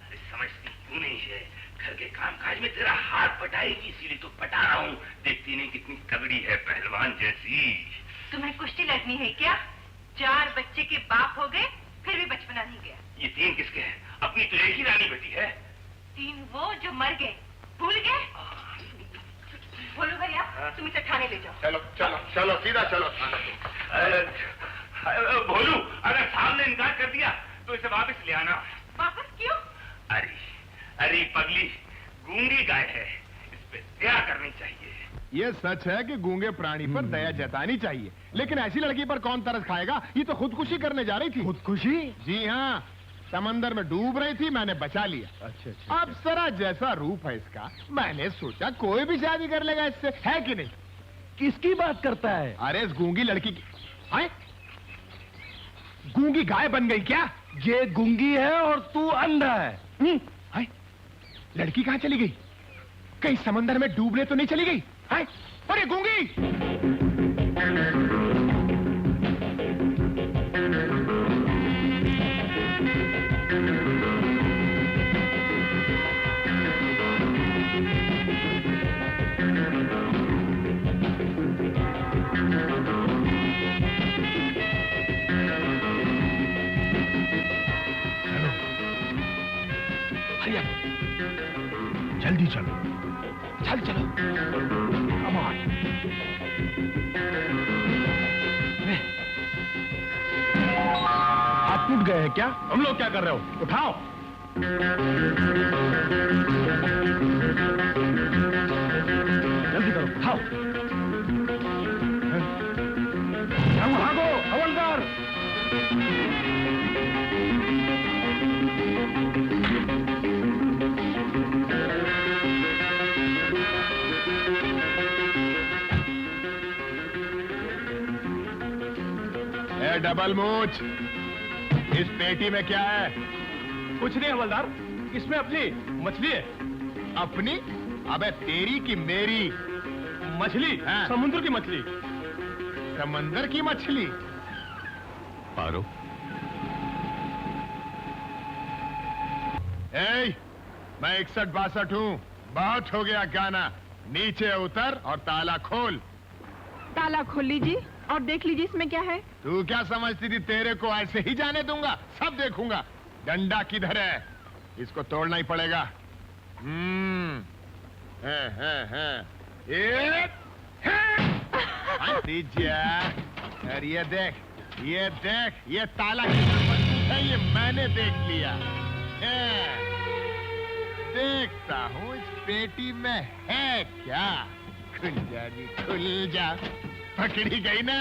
अरे समझती क्यों नहीं है? घर के कामकाज में तेरा हाथ पटाएगी, इसीलिए तो पटा रहा हूँ। देखती नहीं कितनी तगड़ी है, पहलवान जैसी। तुम्हें कुश्ती लड़नी है क्या? 4 बच्चे के बाप हो गए, फिर भी बचपना नहीं गया। ये 3 किसके हैं? अपनी तो एक ही रानी बेटी है। 3 वो जो मर गए, भूल गए? बोलो भैया, तुम इसे थाने ले जाओ। चलो चलो चलो, सीधा चलो थाने। भोलू, अगर साहब ने इनकार कर दिया तो इसे वापस ले आना। वापस क्यों? अरे अरे पगली, गूंगी गाय है, इस पे दया करनी चाहिए। ये सच है कि गूंगे प्राणी पर दया जतानी चाहिए, लेकिन ऐसी लड़की पर कौन तरस खाएगा? ये तो खुदकुशी करने जा रही थी। खुदकुशी? जी हाँ, समंदर में डूब रही थी, मैंने बचा लिया। अच्छा। अप्सरा जैसा रूप है इसका, मैंने सोचा कोई भी शादी कर लेगा इससे, है कि नहीं? किसकी बात करता है? अरे इस गूंगी लड़की की। आए? गूंगी गाय बन गई क्या? ये गूंगी है और तू अंधा है। हाय, लड़की कहाँ चली गई? कहीं समंदर में डूबने तो नहीं चली गई? हाय, अरे गूंगी! जल्दी चलो, चलो। Come on. हाथ टूट गए हैं क्या? तुम लोग क्या कर रहे हो? उठाओ। जल्दी करो, उठाओ। भागो, हवलदार। डबल मूछ, इस पेटी में क्या है? कुछ नहीं हवलदार, इसमें अपनी मछली है। अपनी? अबे तेरी की मेरी? मछली? हाँ। समुद्र की मछली। समंदर की मछली? पारो, मैं 61-62 हूँ, बहुत हो गया गाना। नीचे उतर और ताला खोल। ताला खोल लीजिए और देख लीजिए इसमें क्या है। तू क्या समझती थी तेरे को ऐसे ही जाने दूंगा? सब देखूंगा। डंडा किधर है? इसको तोड़ना ही पड़ेगा। और ये देख, ये ताला कितना मजबूत है, ये मैंने देख लिया। देखता हूँ इस पेटी में है क्या। खुल जा जी, खुल जा। पकड़ी गई ना?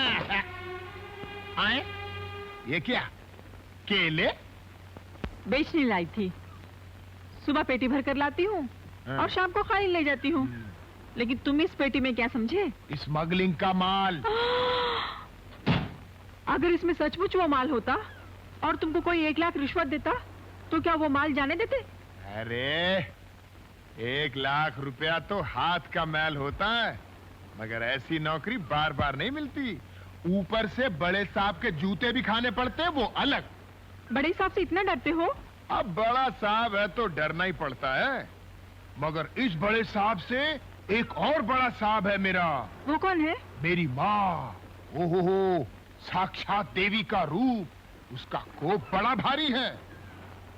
आए? ये क्या? केले? बेचने लाई थी। सुबह पेटी भर कर लाती हूँ और शाम को खाली ले जाती हूँ। लेकिन तुम इस पेटी में क्या समझे? स्मगलिंग का माल। अगर इसमें सचमुच वो माल होता और तुमको कोई 1 लाख रिश्वत देता तो क्या वो माल जाने देते? अरे 1 लाख रुपया तो हाथ का मैल होता है, मगर ऐसी नौकरी बार बार नहीं मिलती। ऊपर से बड़े साहब के जूते भी खाने पड़ते हैं, वो अलग। बड़े साहब से इतना डरते हो? अब बड़ा साहब है तो डरना ही पड़ता है, मगर इस बड़े साहब से एक और बड़ा साहब है मेरा। वो कौन है? मेरी माँ। ओहो, साक्षात देवी का रूप। उसका कोप बड़ा भारी है।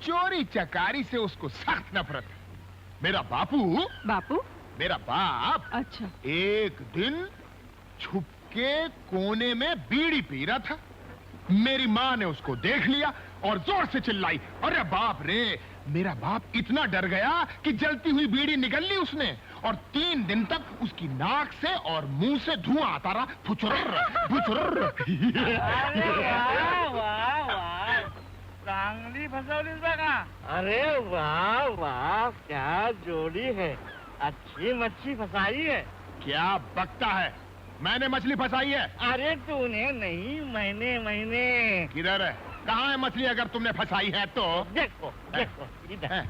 चोरी चकारी से उसको सख्त नफरत है। मेरा बापू? मेरा बाप। अच्छा। एक दिन छुपके कोने में बीड़ी पी रहा था। मेरी माँ ने उसको देख लिया और जोर से चिल्लाई, अरे बाप रे। मेरा बाप इतना डर गया कि जलती हुई बीड़ी निगल ली उसने, और 3 दिन तक उसकी नाक से और मुंह से धुआं आता रहा। फुचुर्र फुचुर्र। चांगली फसवलीस बघा। अरे वाह वाह, क्या जोड़ी है। अच्छी मच्छी फसाई है। क्या बकता है? मैंने मछली फंसाई है। अरे तूने नहीं, मैंने। किधर है? कहाँ है मछली अगर तुमने फंसाई है तो? देखो इधर।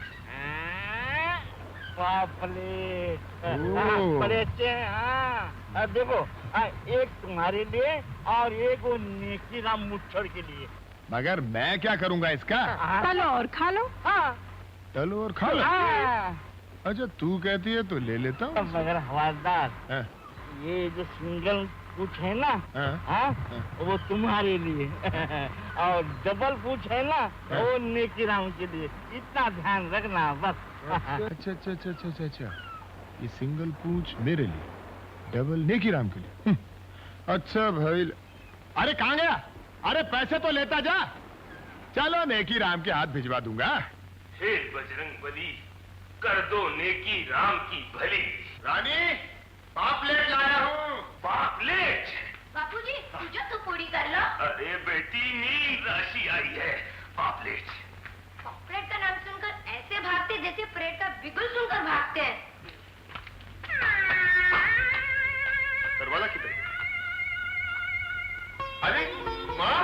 पापलेट। ओह। बड़े अच्छे हैं। हाँ। देखो एक तुम्हारे लिए और एक वो नेकीराम मुच्छड़ के लिए। मगर मैं क्या करूंगा इसका? चलो और खा लो। चलो और खा लो। अच्छा तू कहती है तो ले लेता हूँ। मगर हवलदार, ये जो सिंगल पूछ है ना, वो तुम्हारे लिए और डबल पूछ है ना, वो नेकीराम के लिए। इतना ध्यान रखना बस। अच्छा अच्छा अच्छा अच्छा अच्छा, ये सिंगल पूछ मेरे लिए, डबल नेकीराम के लिए। अच्छा भाई, अरे कहाँ गया? अरे पैसे तो लेता जा। चलो नेकीराम के हाथ भिजवा दूंगा। हे बजरंग बली, कर दो नेकी राम की भली। रानी, पापलेट लाया हूँ। पापलेट? बापूजी, तुझे तो पूरी कर लो। अरे बेटी, नील राशि आई है। पापलेट। पॉपलेट का नाम सुनकर ऐसे भागते जैसे परेड का बिगुल सुनकर भागते हैं। दरवाजा किधर? अरे माँ,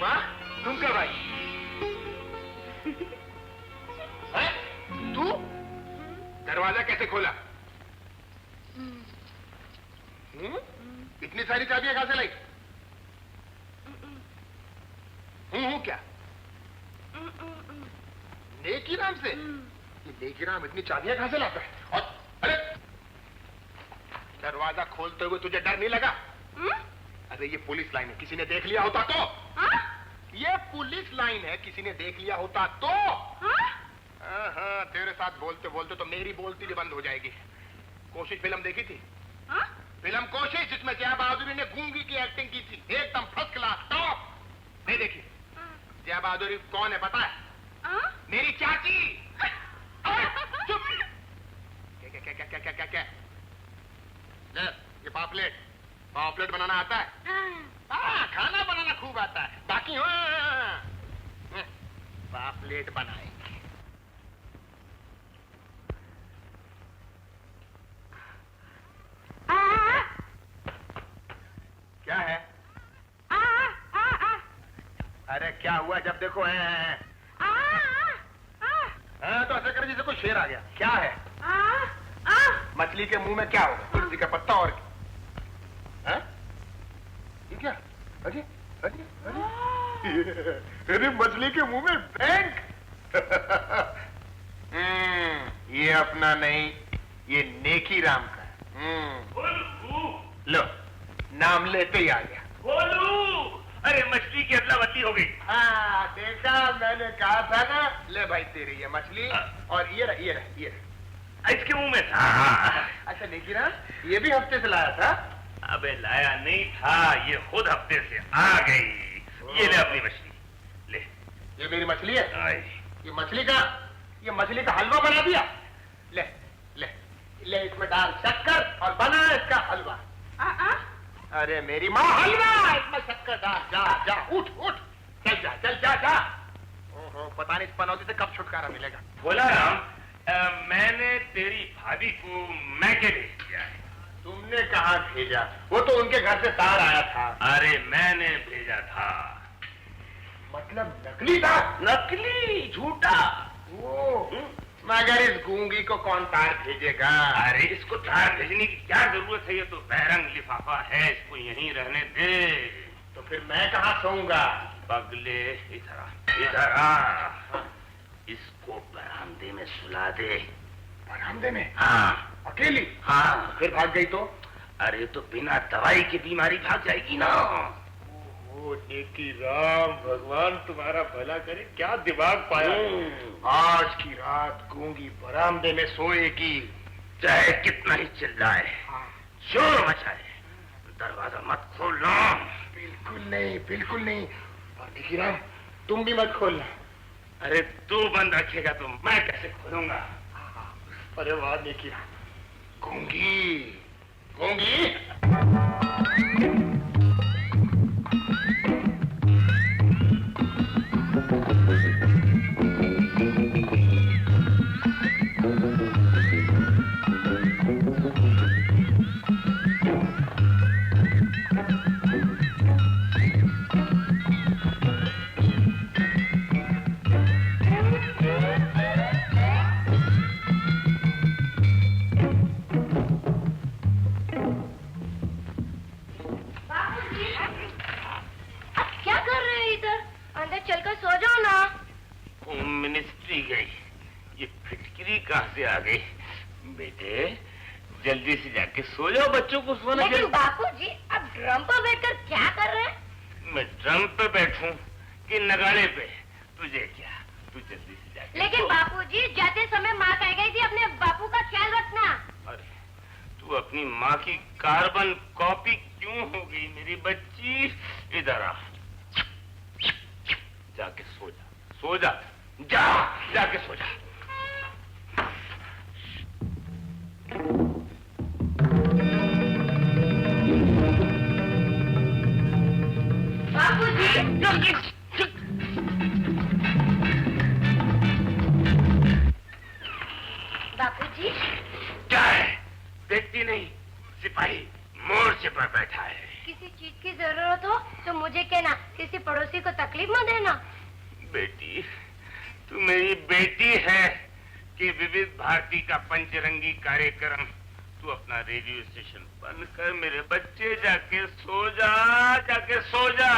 माँ, तुम कब आई? तू दरवाजा कैसे खोला? इतनी सारी चाबियां कहां से लाई? क्या? नेकीराम से? ये नेकीराम इतनी चाबियां कहां से लाता है? और अरे दरवाजा खोलते हुए तुझे डर नहीं लगा? अरे ये पुलिस लाइन है, किसी ने देख लिया होता तो? ये पुलिस लाइन है, किसी ने देख लिया होता तो? हाँ, तेरे साथ बोलते बोलते तो मेरी बोलती भी बंद हो जाएगी। कोशिश फिल्म देखी थी? फिल्म कोशिश, जिसमें जया बहादुरी ने गूंगी की एक्टिंग की थी, एकदम फर्स्ट क्लास, टॉप। नहीं देखी? जया बहादुरी कौन है पता है? मेरी चाची। चुप। क्या? ये पापलेट बनाना आता है? खाना बनाना खूब आता है। बाकी पापलेट बनाएंगे। क्या है? अरे क्या हुआ? जब देखो है। तो ऐसा कर जैसे कोई शेर आ गया। क्या है? मछली के मुंह में क्या होगा? तुलसी का पत्ता और क्या? ये क्या? अरे अरे अरे अरे मछली के मुंह में बैंक। ये अपना नहीं, ये नेकीराम का। लो, नाम लेते ही आ गया। बोलू, अरे मछली की अदला बदली हो गई। हाँ देखा, मैंने कहा था ना। ले भाई तेरी ये मछली, और ये रहा। इसके मुंह में था। अच्छा नेकीराम, ये भी हफ्ते से लाया था? अबे लाया नहीं था, ये खुद हफ्ते से आ गई। ये ले अपनी मछली, ले। ये मेरी मछली है? ये मछली का हलवा बना दिया। ले ले ले, इसमें डाल शक्कर और बना इसका हलवा। अरे मेरी माँ, हलवा इसमें शक्कर डाल। जा उठ, चल जा। ओहो, पता नहीं इस पनौती से कब छुटकारा मिलेगा। बोला राम, मैंने तेरी भाभी को मैके भेज दिया है। तुमने कहाँ भेजा? वो तो उनके घर से तार आया था। अरे मैंने भेजा था। मतलब नकली था? नकली, झूठा। मगर इस गूंगी को कौन तार भेजेगा? अरे इसको तार भेजने की क्या जरूरत है? ये तो बहरंग लिफाफा है, इसको यहीं रहने दे। तो फिर मैं कहाँ सोऊंगा? पगले, इधर आ। इसको बरामदे में सुला दे। बरामदे में? हाँ। अकेली? हाँ। फिर भाग गई तो? अरे तो बिना दवाई की बीमारी भाग जाएगी ना। नेकीराम, भगवान तुम्हारा भला करे, क्या दिमाग पाया। आज की रात गूंगी बरामदे में सोएगी, चाहे कितना ही चिल्लाए, शोर मचाए, दरवाजा मत खोलना। बिल्कुल नहीं। और नेकीराम, तुम भी मत खोलना। अरे तू बंद रखेगा तो मैं कैसे खोलूंगा? अरे वाह नेकीराम, गूंगी। बेटे जल्दी से जाके सो जाओ, बच्चों को सोना चाहिए। लेकिन बापूजी अब ड्रम पर बैठकर क्या कर रहे हैं? मैं ड्रम पे बैठूं कि नगाड़े पे, तुझे क्या? तू जल्दी से जाके लेकिन बापूजी जाते समय माँ कह गई थी अपने बापू का ख्याल रखना। अरे तू अपनी माँ की कार्बन कॉपी क्यों हो गई मेरी बच्ची? इधर आ, जाके सो जा, सो जा, जाके सो जा। बापूजी क्या है? देखती नहीं? सिपाही मोर्चे पर बैठा है। किसी चीज की जरूरत हो तो मुझे कहना, किसी पड़ोसी को तकलीफ मत देना। बेटी तू मेरी बेटी है कि विविध भारती का पंचरंगी कार्यक्रम। तू अपना रेडियो स्टेशन बंद कर मेरे बच्चे, जाके सो जा, जाके सो जा।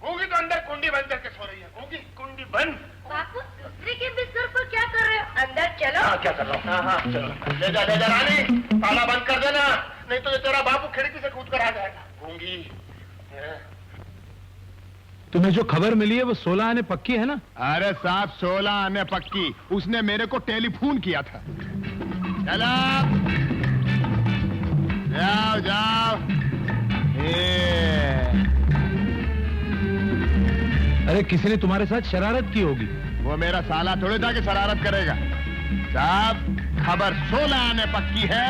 गूंगी तो अंदर कुंडी बंद करके सो रही है। गूंगी कुंडी बंद। बापू दूसरे के बिस्तर पर क्या कर रहे हो? अंदर चलो। हाँ क्या कर रहा हूँ? हाँ चलो ले जा रानी, ताला बंद कर देना, नहीं तो ये तेरा बापू खिड़की से कूद कर आ जाएगा। गूंगी तुम्हें जो खबर मिली है वो 16 आने पक्की है ना? अरे साहब 16 आने पक्की, उसने मेरे को टेलीफोन किया था। चलो जाओ जाओ। अरे किसी ने तुम्हारे साथ शरारत की होगी। वो मेरा साला थोड़े जाके शरारत करेगा साहब। खबर 16 आने पक्की है।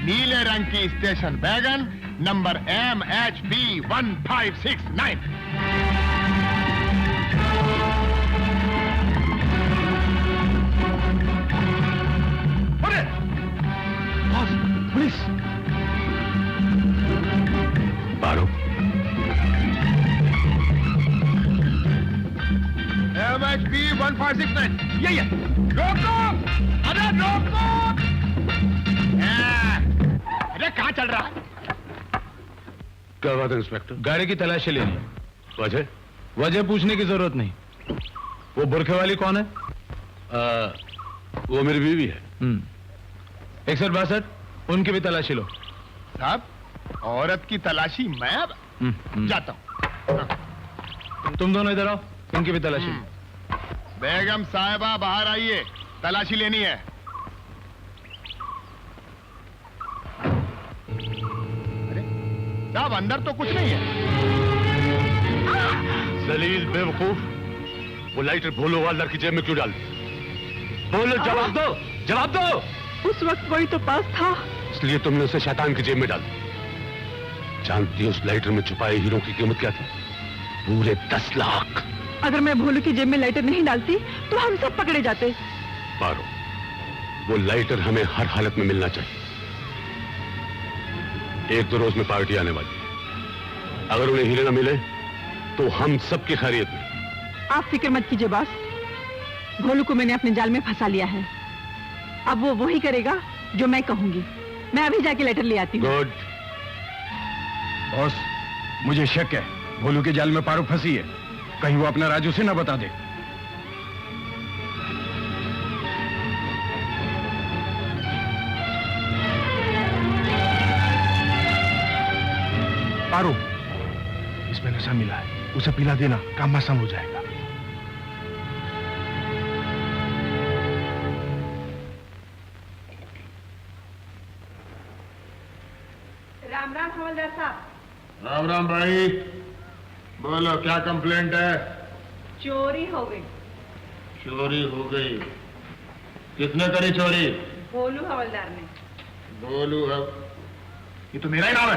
नीले रंग की station wagon number MHB 1569। Police बारो MHB 1569 यही है। रोको, अरे रोको। अरे कहाँ चल रहा है? क्या बात है इंस्पेक्टर? गाड़ी की तलाशी लेनी है। वजह? वजह पूछने की जरूरत नहीं। वो बुरखे वाली कौन है? वो मेरी बीवी है। 6162 उनकी भी तलाशी लो। साहब औरत की तलाशी मैं अब जाता हूँ। तुम दोनों इधर आओ, उनकी भी तलाशी। बेगम साहिबा बाहर आइए, तलाशी लेनी है। अरे साहब अंदर तो कुछ नहीं है। जलील बेवकूफ, वो लाइटर भोलो वाला लड़की जेब में क्यों डाल? बोलो, जवाब दो, जवाब दो। उस वक्त वही तो पास था, इसलिए तुमने उसे शैतान की जेब में डाल। जानती हो उस लाइटर में छुपाए हीरो की कीमत क्या थी? पूरे 10 लाख। अगर मैं भोलू की जेब में लाइटर नहीं डालती तो हम सब पकड़े जाते। पारो, वो लाइटर हमें हर हालत में मिलना चाहिए। 1-2 रोज में पार्टी आने वाली है। अगर उन्हें हीरे न मिले तो हम सबकी खैरियत में। आप फिक्र मत कीजिए बॉस, भोलू को मैंने अपने जाल में फंसा लिया है। अब वो वही करेगा जो मैं कहूंगी। मैं अभी जाके लेटर ले आती हूँ। गुड। बॉस मुझे शक है भोलू के जाल में पारो फंसी है, कहीं वो अपना राजू से ना बता दे। पारो, इसमें नशा मिला है, उसे पिला देना, काम आसान हो जाएगा। राम राम हवलदार साहब। राम राम भाई, बोलो क्या कंप्लेंट है? चोरी हो गई। चोरी हो गई? किसने करी चोरी? भोलू हवलदार ने। बोलू है? ये तो मेरा ही नाम है।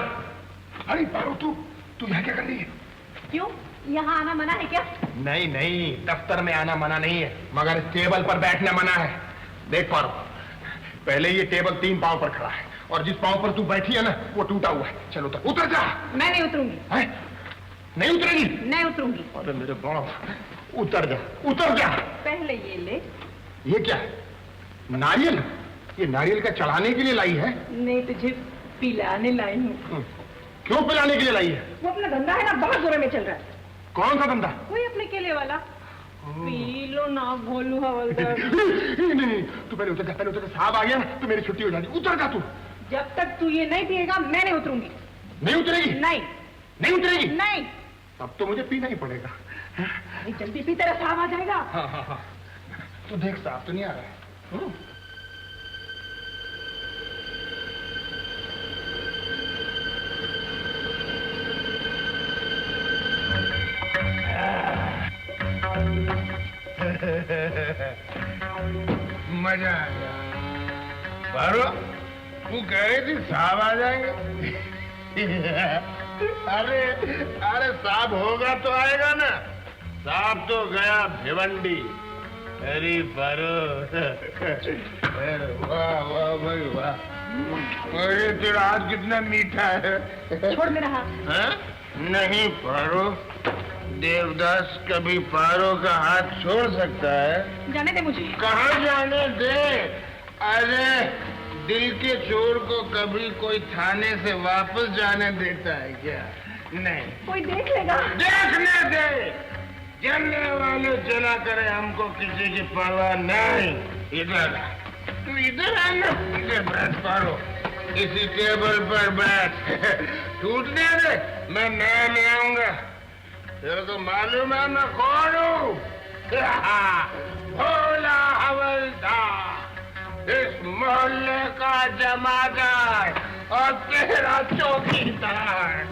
अरे पारो, तू यहाँ क्या कर रही है? क्यों, यहाँ आना मना है क्या? नहीं नहीं, दफ्तर में आना मना नहीं है, मगर इस टेबल पर बैठना मना है। देख पारो, पहले ये टेबल 3 पांव पर खड़ा है और जिस पांव पर तू बैठी है ना वो टूटा हुआ है। चलो उतर, उतर जा। मैं नहीं उतरूंगी। नहीं उतरेगी? नहीं उतरूंगी। अरे मेरे बाप, उतर जा, उतर जा। पहले ये ले। ये क्या है? नारियल? ये नारियल का चढ़ाने के लिए लाई है? नहीं, तुझे पिलाने लाई हूँ। क्यों पिलाने के लिए लाई है? वो अपना धंधा है ना, बहुत जोरों में चल रहा है। कौन सा धंधा? वही अपने केले वाला। पी लो ना भोलू हवलदार। नहीं, तू पहले उतर जा, पहले उतर जा। साहब आ गया ना तो मेरी छुट्टी हो जाती। उतर जा तू। जब तक तू ये नहीं पिएगा मैं नहीं उतरूंगी। नहीं उतरेगी? नहीं। नहीं उतरेगी? नहीं। तब तो मुझे पीना ही पड़ेगा। अरे जल्दी पी, तेरा साहब आ जाएगा। हाँ हाँ हाँ, तू देख साहब तो नहीं आ रहा है। मजा आ गया। पारो, तू कह रही थी साहब आ जाएंगे। अरे अरे साहब होगा तो आएगा ना। साहब तो गया भिवंडी। अरे पारो, वाह वाह भाई वाह। अरे तेरा हाथ कितना मीठा है। छोड़ मेरा हाथ। हाँ? नहीं पारो, देवदास कभी पारो का हाथ छोड़ सकता है? जाने दे मुझे। कहाँ जाने दे? अरे दिल के चोर को कभी कोई थाने से वापस जाने देता है क्या? नहीं। कोई देख लेगा। देखने दे, जलने वाले जला करे, हमको किसी की परवाह नहीं। इधर तू इधर आना, इधर बैठ पारो, इसी टेबल पर बैठ। टूटने दे, मैं नया ले आऊंगा। तेरे को मालूम है मैं कौन हूँ? भोला हवलदार, इस मोहल्ले का जमादार और तेरा चौकीदार।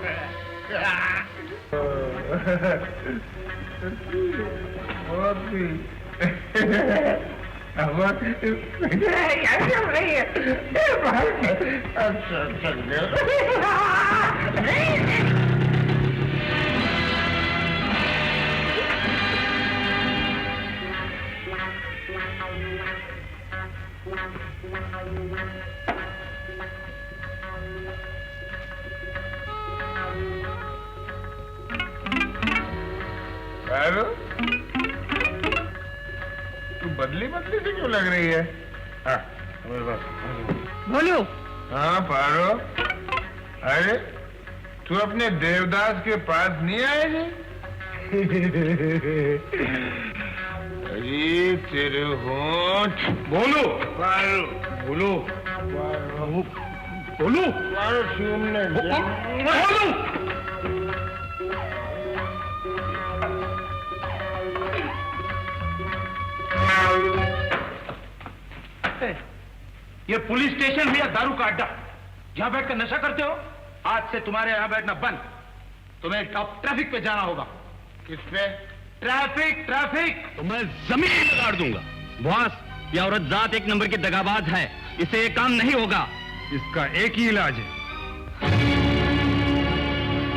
तू बदली बदली से क्यों लग रही है? हाँ, बोलो। हाँ पारो, अरे तू अपने देवदास के पास नहीं आएगी? अरे तेरे होंठ। बोलो पारो, बोलो बोलो पारो, सुनने बोलो। ये पुलिस स्टेशन है या दारू का अड्डा? जहां बैठकर नशा करते हो? आज से तुम्हारे यहां बैठना बंद। तुम्हें टॉप ट्रैफिक पे जाना होगा। किस पे? Traffic, traffic. तो मैं जमीन में गाड़ दूंगा। बॉस, ये औरत जात एक नंबर की दगाबाज है, इससे ये काम नहीं होगा। इसका एक ही इलाज है।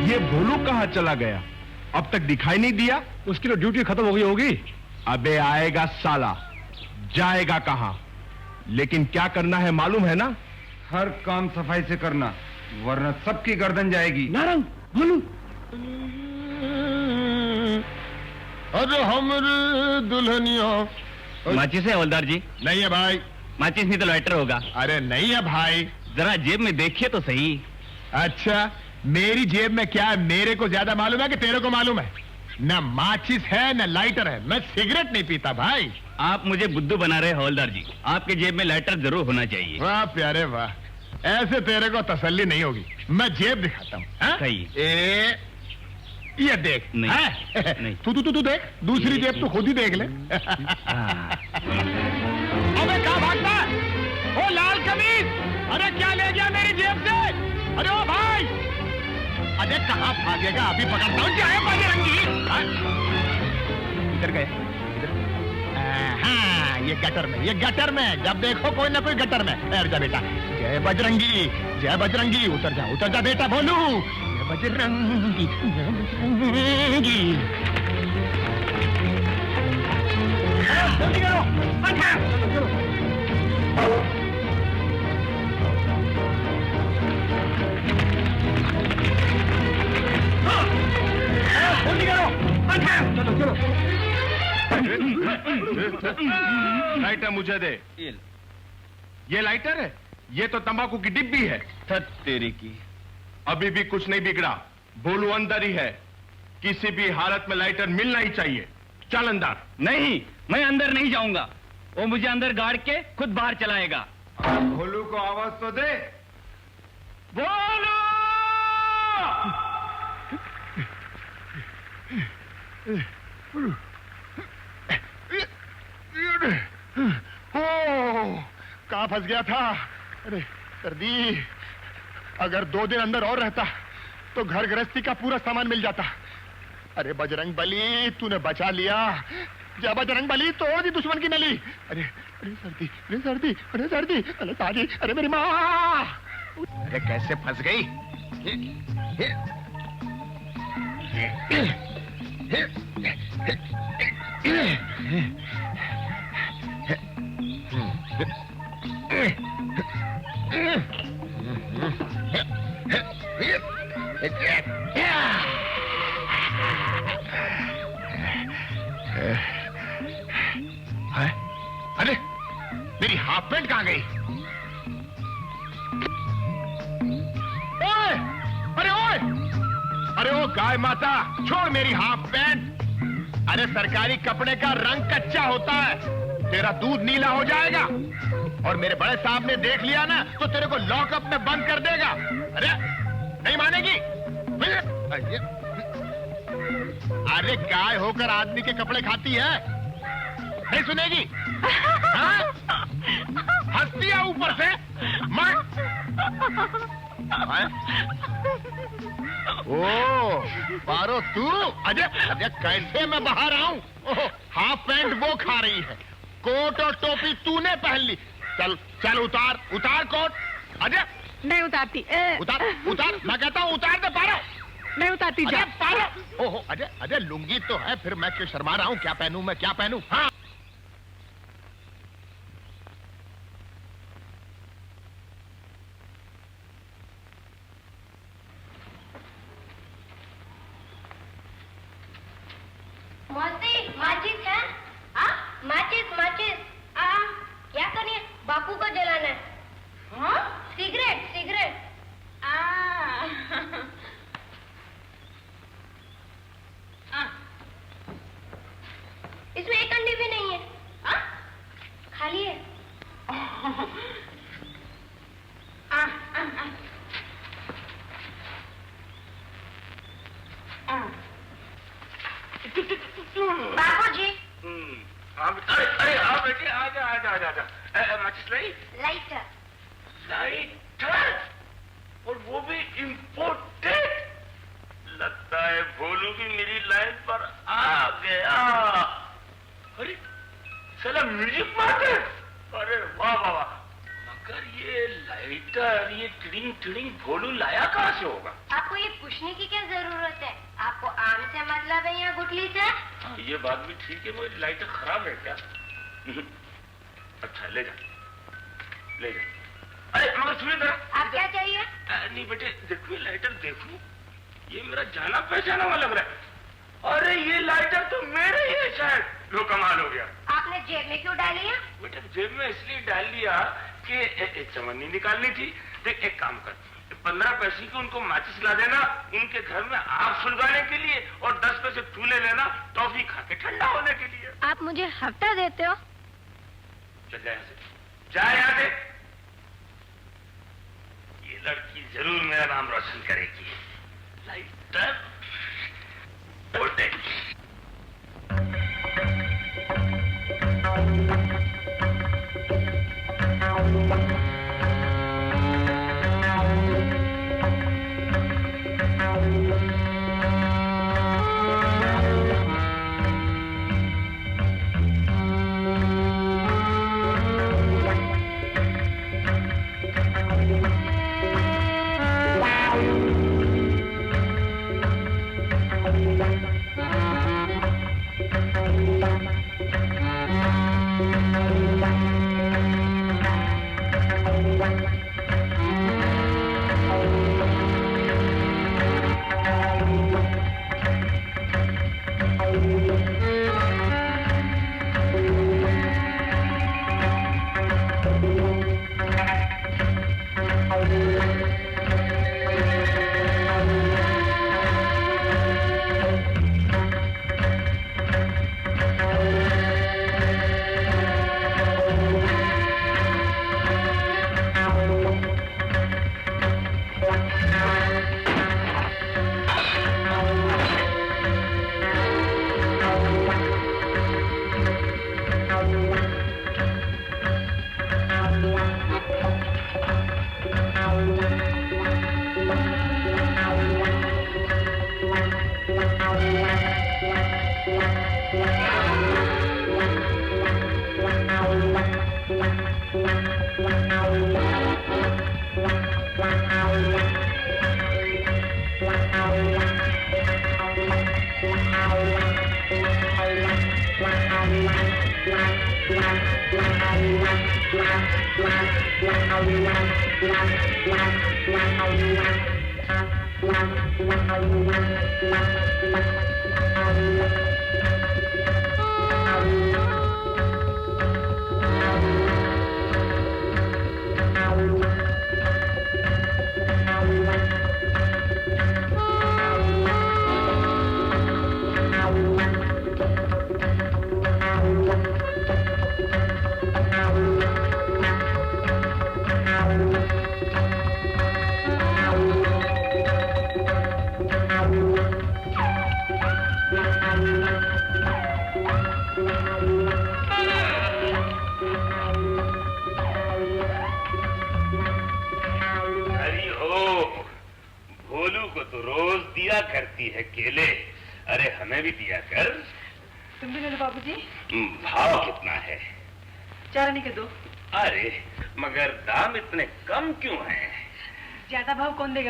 ये भोलू कहाँ चला गया? अब तक दिखाई नहीं दिया। उसकी तो ड्यूटी खत्म हो गई होगी। अबे आएगा साला, जाएगा कहां? लेकिन क्या करना है मालूम है ना? हर काम सफाई से करना, वरना सबकी गर्दन जाएगी। नारंग, भोलू। अरे हमरे दुल्हनिया। माचिस है हवलदार जी? नहीं है भाई। माचिस नहीं तो लाइटर होगा। अरे नहीं है भाई। जरा जेब में देखिए तो सही। अच्छा, मेरी जेब में क्या है मेरे को ज्यादा मालूम है कि तेरे को मालूम है? न माचिस है न लाइटर है। मैं सिगरेट नहीं पीता भाई। आप मुझे बुद्धू बना रहे हवलदार जी। आपके जेब में लाइटर जरूर होना चाहिए। वाह प्यारे वाह, ऐसे तेरे को तसल्ली नहीं होगी। मैं जेब दिखाता हूँ। सही। ये देख। नहीं। तू देख, दूसरी जेब तू खुद ही देख ले। अबे कहाँ भागता है? ओ लाल कमीज, अरे क्या ले गया मेरी जेब से? अरे ओ भाई, अरे कहाँ भागेगा? अभी पकड़ता हूँ। क्या है बजरंगी? इधर गए। हाँ, ये गटर में। जब देखो कोई ना कोई गटर में। ठहर जा बेटा। जय बजरंगी, जय बजरंगी। उतर जा बेटा। बोलू, जय बजरंगी बजरंगी। जल्दी करो, पंखा। जल्दी करो, पंखा। चलो चलो। लाइटर मुझे दे। ये लाइटर है? ये तो तंबाकू की डिब्बी है। तेरी की अभी भी कुछ नहीं बिगड़ा। भोलू अंदर ही है। किसी भी हालत में लाइटर मिलना ही चाहिए। चल अंदर। नहीं, मैं अंदर नहीं जाऊंगा। वो मुझे अंदर गाड़ के खुद बाहर चलाएगा। भोलू को आवाज तो दे। भोलू! कहाँ फंस गया था? अरे सर्दी, अगर 2 दिन अंदर और रहता तो घर गृहस्थी का पूरा सामान मिल जाता। अरे बजरंग बली, तूने बचा लिया। जा बजरंग बली, तोड़ दी दुश्मन की नली। अरे अरे सर्दी, अरे सर्दी, अरे सर्दी, अरे ताजी, अरे मेरी माँ। अरे कैसे फंस गई? अरे मेरी हाफ पैंट कहाँ गई? ओए! अरे ओए! अरे ओ गाय माता, छोड़ मेरी हाफ पैंट। अरे सरकारी कपड़े का रंग कच्चा होता है, तेरा दूध नीला हो जाएगा और मेरे बड़े साहब ने देख लिया ना तो तेरे को लॉकअप में बंद कर देगा। अरे नहीं मानेगी? अरे गाय होकर आदमी के कपड़े खाती है, नहीं सुनेगी? हंसती है ऊपर से। ओ पारो तू, अजय अजय कैसे मैं बाहर आऊं? हाफ पैंट वो खा रही है, कोट और टोपी तूने पहन ली। चल चल उतार उतार कोट। अजय नहीं उतारती। उतार उतार, मैं कहता हूँ उतार दे पारो। नहीं उतारती। जा पारो। ओहो अजय अजय लुंगी तो है, फिर मैं क्यों शर्मा रहा हूँ? क्या पहनूं मैं, क्या पहनूं? हाँ माचिस है? हाँ? माचिस माचिस। क्या करनी है? बापू को जलाना है। हाँ? Cigarette cigarette. इसमें एक अंडी भी नहीं है। हाँ? खाली है। बापू जी। अरे अरे हाँ बेटे, आजा आजा आजा आजा। माचिस लाई? लाइटर। लाइटर? और वो भी इम्पोर्टेड? लगता है भोलू भी मेरी लाइन पर आ गया। अरे साला म्यूजिक मार्केट। अरे वाह वाह वाह। मगर ये लाइटर, ये टिडिंग टिडिंग भोलू लाया कहाँ से होगा? आपको ये पूछने की क्या जरूरत है? आपको आम से मतलब है या गुठली से? ये बात भी ठीक है, मेरी लाइटर खराब है क्या? अच्छा ले जा ले जा। अरे मगर सुनिए जरा। आप क्या चाहिए? नहीं बेटे देखो, ये लाइटर देखो, ये मेरा जाना पहचाना हुआ लग रहा है। अरे ये लाइटर तो मेरे ही है शायद। लो कमाल हो गया। आपने जेब में क्यों डाली है? बेटा जेब में इसलिए डाल लिया कि चमन्नी निकालनी थी। देख एक काम कर, 15 पैसे की उनको माचिस ला देना उनके घर में आग सुलगाने के लिए, और 10 पैसे तू ले लेना टॉफी खा के ठंडा होने के लिए। आप मुझे हफ्ता देते हो? चल जा यहाँ से, जा यहाँ से। ये लड़की जरूर मेरा नाम रोशन करेगी। लाइटर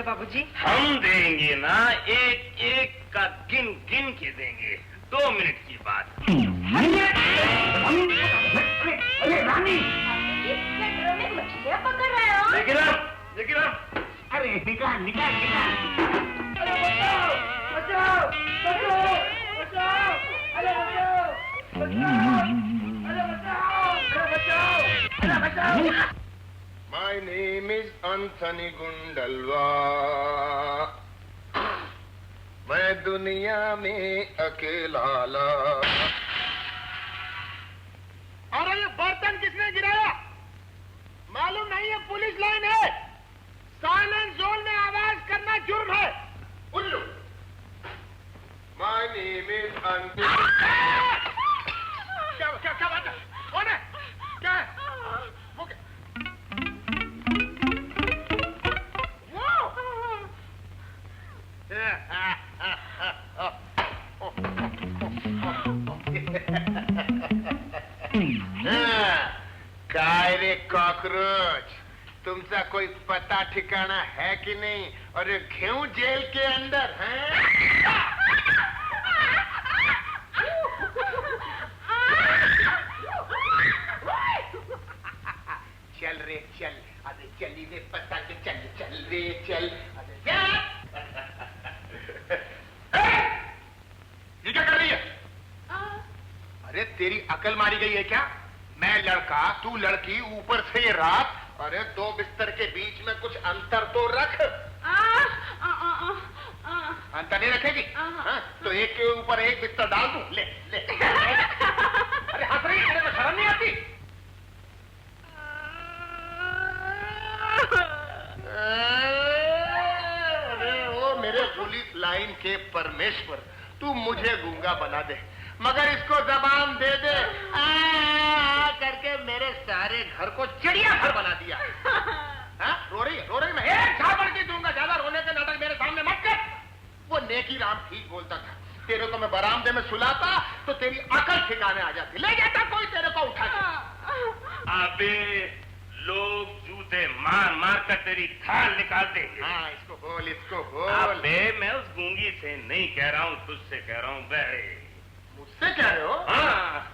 बाबूजी हम देंगे ना, एक एक का गिन गिन के देंगे। 2 मिनट की बात। अरे रानी, में मछलियाँ पकड़ रहे हो? लेकिन अरे निकाल निकाल निकाल। अरे बचाओ बचाओ बचाओ बचाओ, अरे बचाओ बचाओ, अरे बचाओ अरे बचाओ। My name is Anthony Gundalwa. मैं दुनिया में अकेला ला। अरे ये बर्तन किसने गिराया? मालूम नहीं है पुलिस लाइन है। साइलेंट जोन में आवाज करना जुर्म है। उल्लू। My name is Anthony। क्या बात है? कौन है? क्या है? काय रे कॉकरोच, तुमचा कोई पता ठिकाना है कि नहीं? और क्यों जेल के अंदर हैं? चल रे चल, अरे चली रे पता के चल चल रे चल, अरे ये क्या कर रही है? अरे तेरी अकल मारी गई है क्या? मैं लड़का, तू लड़की, ऊपर से ये रात। अरे 2 बिस्तर के बीच में कुछ अंतर तो रख। अंतर नहीं रखेगी? तो एक के ऊपर एक बिस्तर डाल दूं? ले ले। अरे हंस रही है, तेरे को शर्म नहीं आती? अरे ओ मेरे पुलिस लाइन के परमेश्वर, तू मुझे गूंगा बना दे, मगर इसको जबान दे दे करके मेरे सारे घर को चिड़िया घर बना दिया। रो रही मैं एक झापड़ की दूंगा। ज्यादा रोने के नाटक मेरे सामने मत कर। वो नेकी राम ठीक बोलता था, तेरे को मैं बरामदे में सुलाता तो तेरी अकल ठिकाने आ जाती, ले जाता कोई तेरे को उठा के। अबे लोग जूते मार मार कर तेरी खाल निकाल देंगे। हाँ इसको बोल, इसको बोल। अबे मैं उस गूंगी से नहीं कह रहा हूँ, तुझसे कह रहा हूँ बे। मुझसे कह रहे हो? हाँ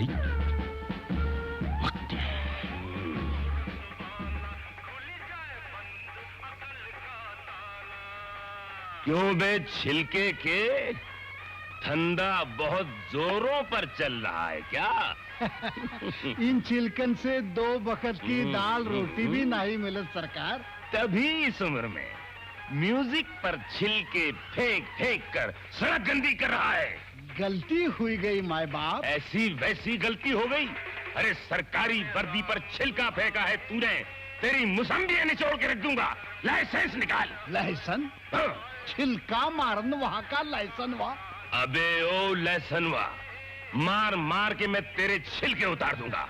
भाई। क्यों बे छिलके के, धंधा बहुत जोरों पर चल रहा है क्या? इन छिलकन से 2 वक्त की दाल रोटी भी नहीं मिले सरकार। तभी इस उम्र में म्यूजिक पर छिलके फेंक फेंक कर सड़क गंदी कर रहा है। गलती हुई गई माए बाप। ऐसी वैसी गलती हो गई? अरे सरकारी वर्दी पर छिलका फेंका है तूने, तेरी मुसम्बियां निचोड़ के रख दूंगा। लाइसेंस निकाल। लाइसेंस? छिलका मारन वहाँ का लाइसेंस हुआ? अबे ओ लाइसेंसवा, मार मार के मैं तेरे छिलके उतार दूंगा।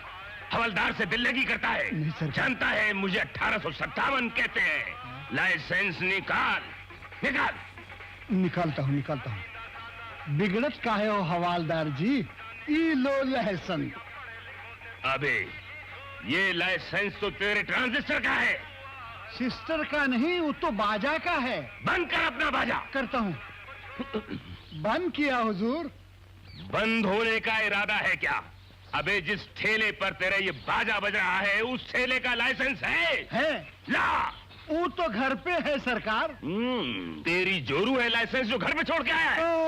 हवलदार से दिल लगी करता है, जानता है मुझे 1857 कहते हैं। लाइसेंस निकाल निकाल। निकालता हूँ। बिगड़त काहे हो हवालदार जी? ई लो लाइसेंस। अबे ये लाइसेंस तो तेरे ट्रांजिस्टर का है। सिस्टर का नहीं, वो तो बाजा का है। बंद कर अपना बाजा। करता हूँ। बंद किया हुजूर। बंद होने का इरादा है क्या? अबे जिस ठेले पर तेरा ये बाजा बज रहा है उस ठेले का लाइसेंस है? ला। वो तो घर पे है सरकार। तेरी जोरू है लाइसेंस जो घर पे छोड़ के आया है।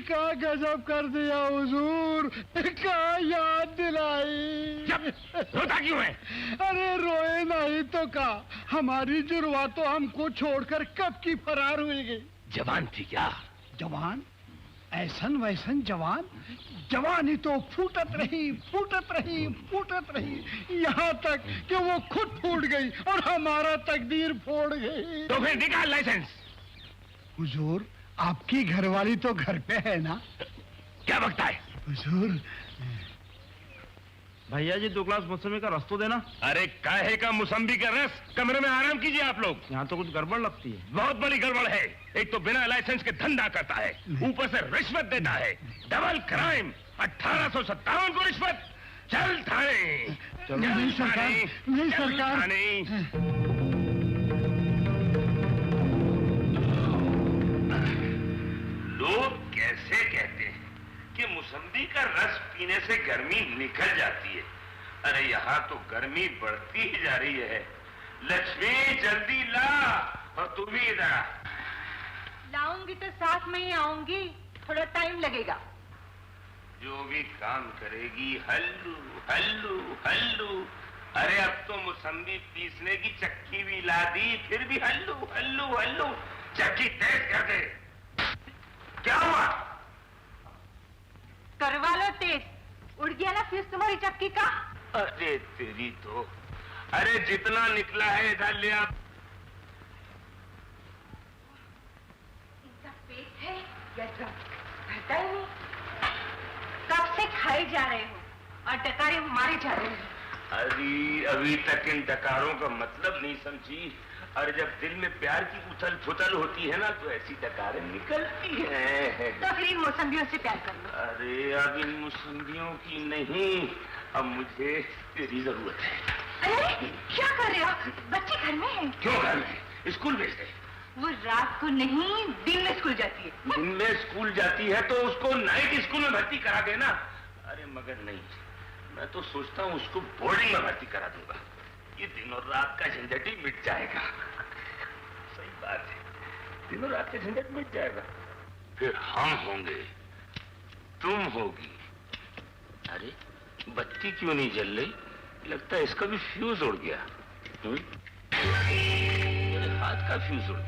का गजब कर दिया हुजूर, का याद दिलाई। रोता क्यों है? अरे रोए नहीं तो का, हमारी जुर्वा तो हमको छोड़कर कब की फरार हुई गई। जवान थी क्या? जवान? ऐसन वैसन जवान? जवानी तो फूटत रही यहाँ तक कि वो खुद फूट गई और हमारा तकदीर फोड़ गई। तो फिर निकाल लाइसेंस। हुजूर आपकी घरवाली तो घर पे है ना? क्या बकता है? हुजूर भैया जी 2 ग्लास मौसमी का रस तो देना। अरे काहे का मौसम्बी का रस? कमरे में आराम कीजिए आप लोग। यहाँ तो कुछ गड़बड़ लगती है। बहुत बड़ी गड़बड़ है। एक तो बिना लाइसेंस के धंधा करता है, ऊपर से रिश्वत देता है। Double crime. 1857 को रिश्वत। चल थाने। नहीं सरकार, नहीं सरकार। लोग कैसे कहते हैं कि मौसम्बी का रस पीने से गर्मी निकल जाती है। अरे यहाँ तो गर्मी बढ़ती ही जा रही है। लक्ष्मी जल्दी ला। और तू भी इधर आ। लाऊंगी तो साथ में ही आऊंगी, थोड़ा टाइम लगेगा। जो भी काम करेगी हल्लू हल्लू हल्लू। अरे अब तो मौसम्बी पीसने की चक्की भी ला दी, फिर भी हल्लू हल्लू हल्लू। चक्की तेज कर दे। क्या हुआ? करवा लो तेज। उड़ गया ना फ्यूज तुम्हारी चक्की का। अरे तेरी तो। अरे जितना निकला है इधर ले आ। इनका पेट है या ड्रम? घटा ही नहीं। कब से खाए जा रहे हो और डकारे मारे जा रहे हो। अरे अभी तक इन डकारों का मतलब नहीं समझी। और जब दिल में प्यार की उथल पुथल होती है ना तो ऐसी डकारें निकलती हैं। तो फिर इन मौसम्बियों से प्यार कर लो। अरे अब इन मौसम्बियों की नहीं, अब मुझे तेरी जरूरत है। अरे क्या कर रहे हो? बच्चे घर में हैं। क्यों घर में? स्कूल भेज दे। वो रात को नहीं दिन में स्कूल जाती है। दिन में स्कूल जाती है तो उसको नाइट स्कूल में भर्ती करा देना। अरे मगर नहीं, मैं तो सोचता हूँ उसको बोर्डिंग में भर्ती करा दूंगा। ये दिन और रात का झंझट ही मिट जाएगा। सही बात है, दिन और रात का झंझट मिट जाएगा। फिर हम होंगे, तुम होगी। अरे बत्ती क्यों नहीं जल रही? लगता है इसका भी फ्यूज उड़ गया। मेरे हाथ का फ्यूज उड़ गया।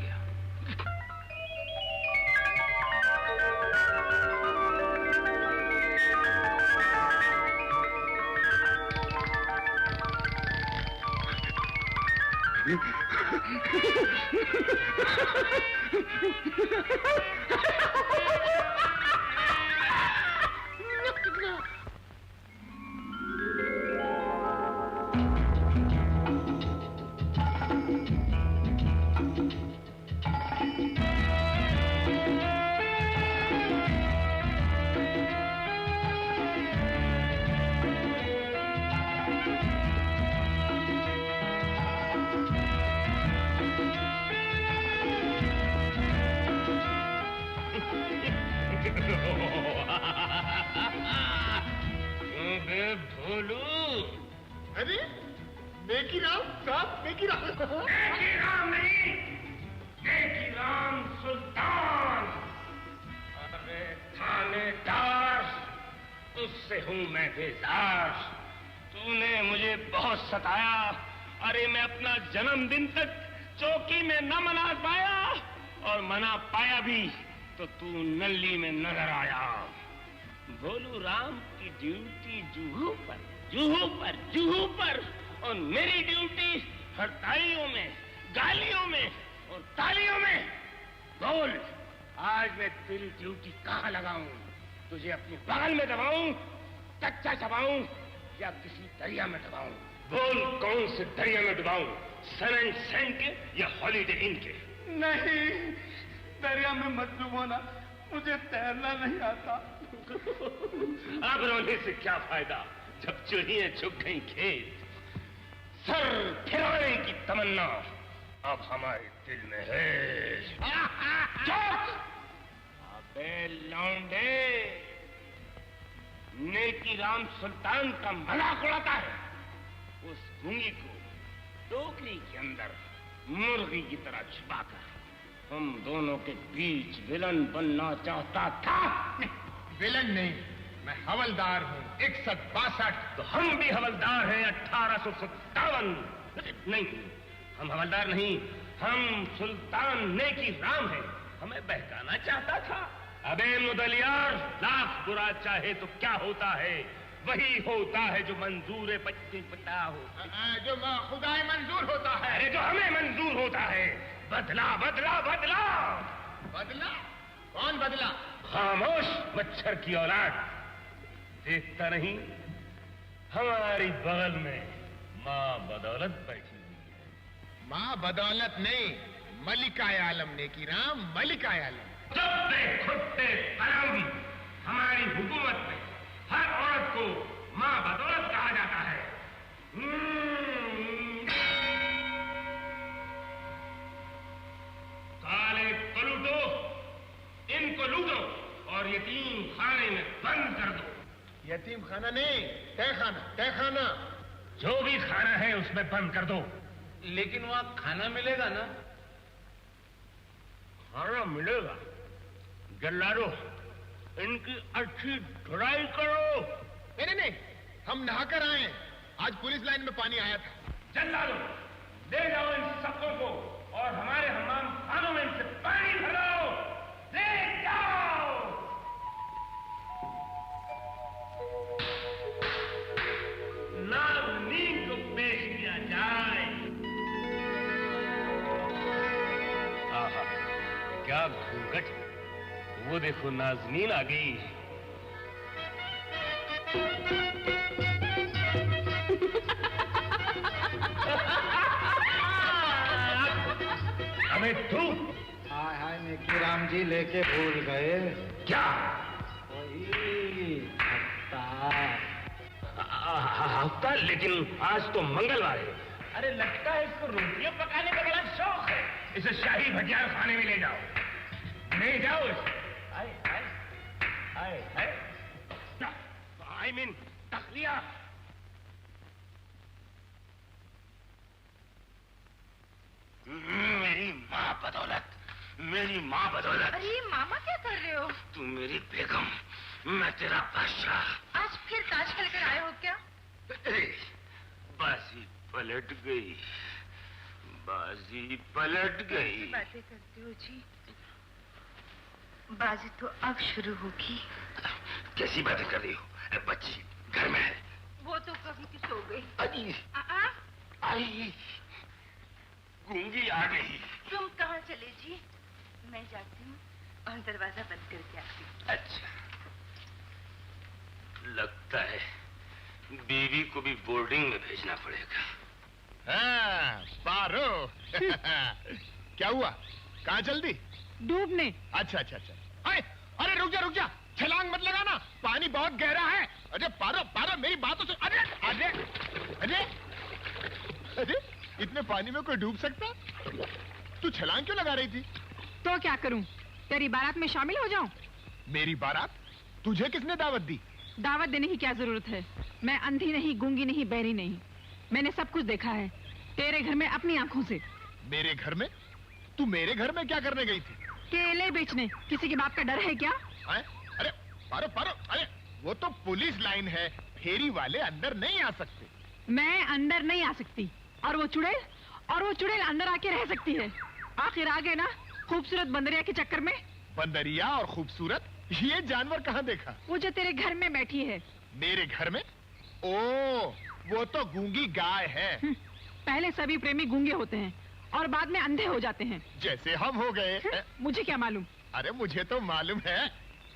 भोलू। अरे नेकी राम साहब, नेकी राम। नेकी राम नहीं, नेकी राम सुल्तान। अरे थानेदार, तुझसे हूं मैं बेजार। तूने मुझे बहुत सताया। अरे मैं अपना जन्मदिन तक चौकी में न मना पाया, और मना पाया भी तो तू नल्ली में नजर आया। भोलू राम की ड्यूटी जूहू पर, जूहू पर, जूहू पर, और मेरी ड्यूटी हड़तालियों में, गालियों में और तालियों में। बोल, आज मैं तेरी ड्यूटी कहाँ लगाऊं? तुझे अपने बगल में दबाऊं, कच्चा चबाऊं, या किसी दरिया में दबाऊं? बोल, कौन से दरिया में डुबाऊं? सन एंड सेंट या हॉलीडे इन के? नहीं, दरिया में मत डुबोना, मुझे तैरना नहीं आता। अब रोने से क्या फायदा जब चूहियां चुग गई खेत। सर फिराने की तमन्ना अब हमारे दिल में है। चुप! अबे लौंडे, नेकी राम सुल्तान का मजाक उड़ाता है। उस गूंगी को टोकरी के अंदर मुर्गी की तरह छुपाकर हम दोनों के बीच विलन बनना चाहता था। विलन नहीं, मैं हवलदार हूँ। 61-62। तो हम भी हवलदार हैं 1857। नहीं, हम हवलदार नहीं, हम सुल्तान नेकी राम हैं। हमें बहकाना चाहता था। अबे मुदलियार, लाख बुरा चाहे तो क्या होता है? वही होता है जो मंजूर बच्चे पता हो, जो खुदाए मंजूर होता है। अरे जो हमें मंजूर होता है। बदला, बदला, बदला। बदला? कौन बदला? खामोश मच्छर की औलाद। देखता नहीं, हमारी बगल में माँ बदौलत बैठी हुई है। माँ बदौलत नहीं, मलिका आलम नेकी राम, मलिका आलम। जब से खुट्टे कलम, हमारी हुकूमत में हर औरत को माँ बदौलत कहा जाता है। काले को लूटो, इनको लूटो और यतीम खाने में बंद कर दो। यतीम खाना नहीं, तहखाना, तहखाना। जो भी खाना है उसमें बंद कर दो। लेकिन वहां खाना मिलेगा ना? खाना मिलेगा। जल्लादो, इनकी अच्छी धुलाई करो। नहीं नहीं, हम नहाकर आए। आज पुलिस लाइन में पानी आया था। जल्लादो, ले जाओ इन सबकों को और हमारे हमाम खानों में इनसे पानी भरो। ले जाओ। नाज़नीन को पेश किया जाए। आहा, क्या घूंघट! वो देखो, नाज़नीन आ गई। हमें तू हाय हाय नेकी राम जी लेके भूल गए। क्या? वही हफ्ता, लेकिन आज तो मंगलवार है। अरे लगता है इसको रोटियां पकाने का बड़ा शौक है। इसे शाही भजिया खाने में ले जाओ, ले जाओ इसे। आई मीन तखलिया। मेरी माँ बदौलत, मेरी माँ बदौलत। अरे मामा क्या कर रहे हो? तू मेरी बेगम, मैं तेरा बादशाह। आज फिर ताज खेलकर आए हो क्या? बाजी पलट गई, बाजी पलट गई। बातें करते हो जी? बाजी तो अब शुरू होगी। कैसी बातें कर रही हो? बच्ची घर में है। वो तो कभी की सो गई। आई, गूंगी आ गई। तुम कहाँ चले जी? मैं जाती हूँ और दरवाजा बंद करके आती हूँ। अच्छा, लगता है बीवी को भी बोर्डिंग में भेजना पड़ेगा। हाँ, पारो। क्या हुआ? कहाँ जल्दी? डूबने। अच्छा अच्छा अच्छा। अरे रुक जा, छलांग मत लगाना, पानी बहुत गहरा है। अरे पारो पारो, मेरी बात तो सुन। अरे अरे अरे अरे, इतने पानी में कोई डूब सकता? तू छलांग क्यों लगा रही थी? तो क्या करूं? तेरी बारात में शामिल हो जाऊं? मेरी बारात? तुझे किसने दावत दी? दावत देने की क्या जरूरत है? मैं अंधी नहीं, गूंगी नहीं, बहरी नहीं। मैंने सब कुछ देखा है तेरे घर में अपनी आंखों से। मेरे घर में? तू मेरे घर में क्या करने गई थी? केले बेचने। किसी के बाप का डर है क्या? अरे पारो पारो, अरे वो तो पुलिस लाइन है, फेरी वाले अंदर नहीं आ सकते। मैं अंदर नहीं आ सकती और वो चुड़ैल अंदर आके रह सकती है। आखिर आ गए ना खूबसूरत बंदरिया के चक्कर में। बंदरिया और खूबसूरत, ये जानवर कहाँ देखा? वो जो तेरे घर में बैठी है। मेरे घर में? ओ, वो तो गूंगी गाय है। पहले सभी प्रेमी गूंगे होते हैं और बाद में अंधे हो जाते हैं, जैसे हम हो गए। मुझे क्या मालूम? अरे मुझे तो मालूम है।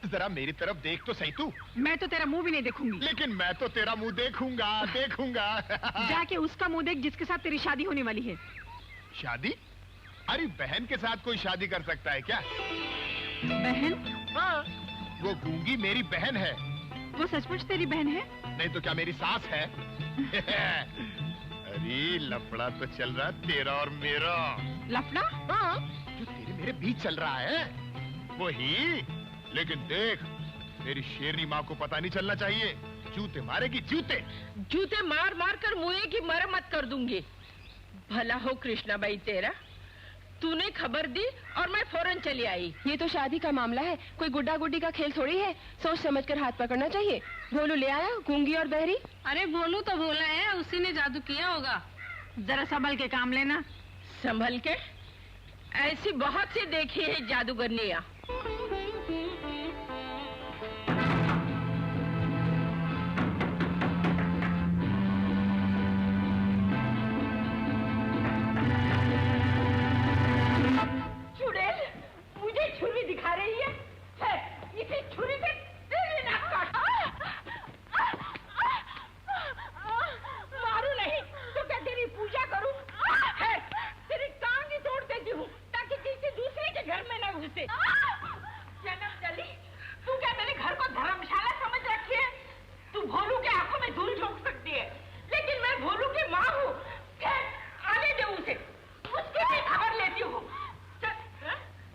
जरा मेरी तरफ देख तो सही तू। मैं तो तेरा मुंह भी नहीं देखूंगी। लेकिन मैं तो तेरा मुंह देखूंगा, देखूंगा। जाके उसका मुंह देख जिसके साथ तेरी शादी होने वाली है। शादी? अरे बहन के साथ कोई शादी कर सकता है क्या? बहन? हाँ, वो गूंगी मेरी बहन है। वो सचमुच तेरी बहन है? नहीं तो क्या मेरी सास है? अरे लफड़ा तो चल रहा तेरा और मेरा। लफड़ा? हाँ, जो तेरे मेरे बीच चल रहा है वही। लेकिन देख, मेरी शेरनी माँ को पता नहीं चलना चाहिए। जूते मारेगी, जूते। जूते मार मार कर मुँह की मरम्मत कर दूंगी। भला हो कृष्णा बाई तेरा, तूने खबर दी और मैं फौरन चली आई। ये तो शादी का मामला है, कोई गुड्डा गुड्डी का खेल थोड़ी है। सोच समझ कर हाथ पकड़ना चाहिए। भोलू ले आया, गूंगी और बहरी। अरे भोलू तो भोला है, उसी ने जादू किया होगा। जरा संभल के काम लेना। संभल के? ऐसी बहुत सी देखी है जादूगरनियां। चुड़ैल मुझे छुरी दिखा रही है। इसी छुरी से तेरी नाक काट। मारू नहीं तो क्या तेरी पूजा करूं? तेरी टांग ही तोड़ देती हूँ ताकि किसी दूसरे के घर में न घुसे। जन्म जली, तू क्या मेरे घर को धर्मशाला समझ रखी है? तू भोलू के आंखों में धूल झोंक सकती है, लेकिन मैं भोलू की माँ हूँ। आने दे उसे, उसकी भी खबर लेती हूँ।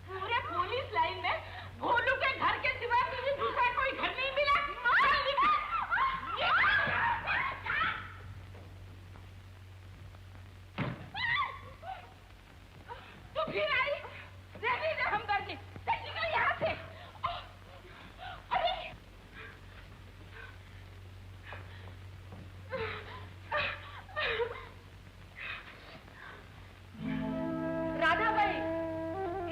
पूरे पुलिस लाइन में भोलू के घर के सिवा मुझे दूसरा कोई घर नहीं मिला। तो फिर आई, रहने दे हमदर्दी, निकल यहाँ से। अरे राधा भाई,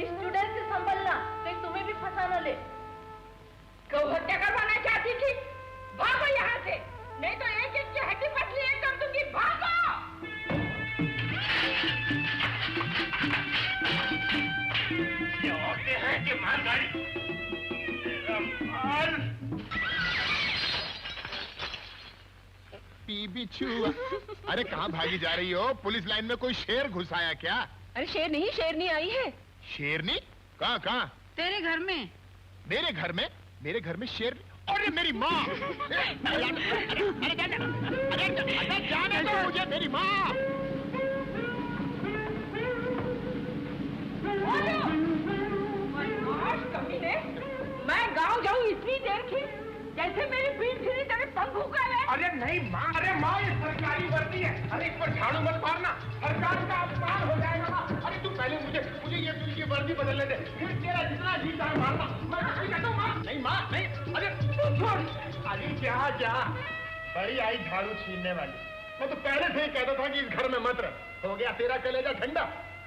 इस चुड़ैल से संभलना, कहीं तुम्हें भी फंसा न ले। गौ हत्या करवाना चाहती थी? भागो यहाँ से, नहीं तो एक एक की हड्डी पसली एक कर दूंगी। भागो! ये औरतें हैं कि मार गाड़ी? बिच्छू, अरे कहाँ भागी जा रही हो? पुलिस लाइन में कोई शेर घुस आया क्या? अरे शेर नहीं, शेरनी आई है। शेरनी? कहाँ कहाँ? तेरे घर में। मेरे घर में? मेरे घर में शेर? अरे मेरी माँ! अरे जाने दो मुझे, मेरी माँ! कमीने, मैं गांव जाऊं इतनी देर की, जैसे मेरी पीठ फिरी तेरे पंख उकाले। अरे नहीं माँ, अरे माँ ये सरकारी वर्दी है। अरे इस पर झाड़ू मत मारना, सरकार का अपमान हो जाएगा माँ। अरे तू पहले मुझे ये वर्दी बदलने दे, फिर तेरा जितना जी चाहे मारना। मैं कुछ नहीं कहता हूँ माँ। नहीं माँ, नहीं। अरे तू छोड़। अरे क्या बड़ी आई झाड़ू छीनने वाली। मैं तो पहले से ही कहता था कि इस घर में मत रह। हो गया तेरा कलेजा ठंडा,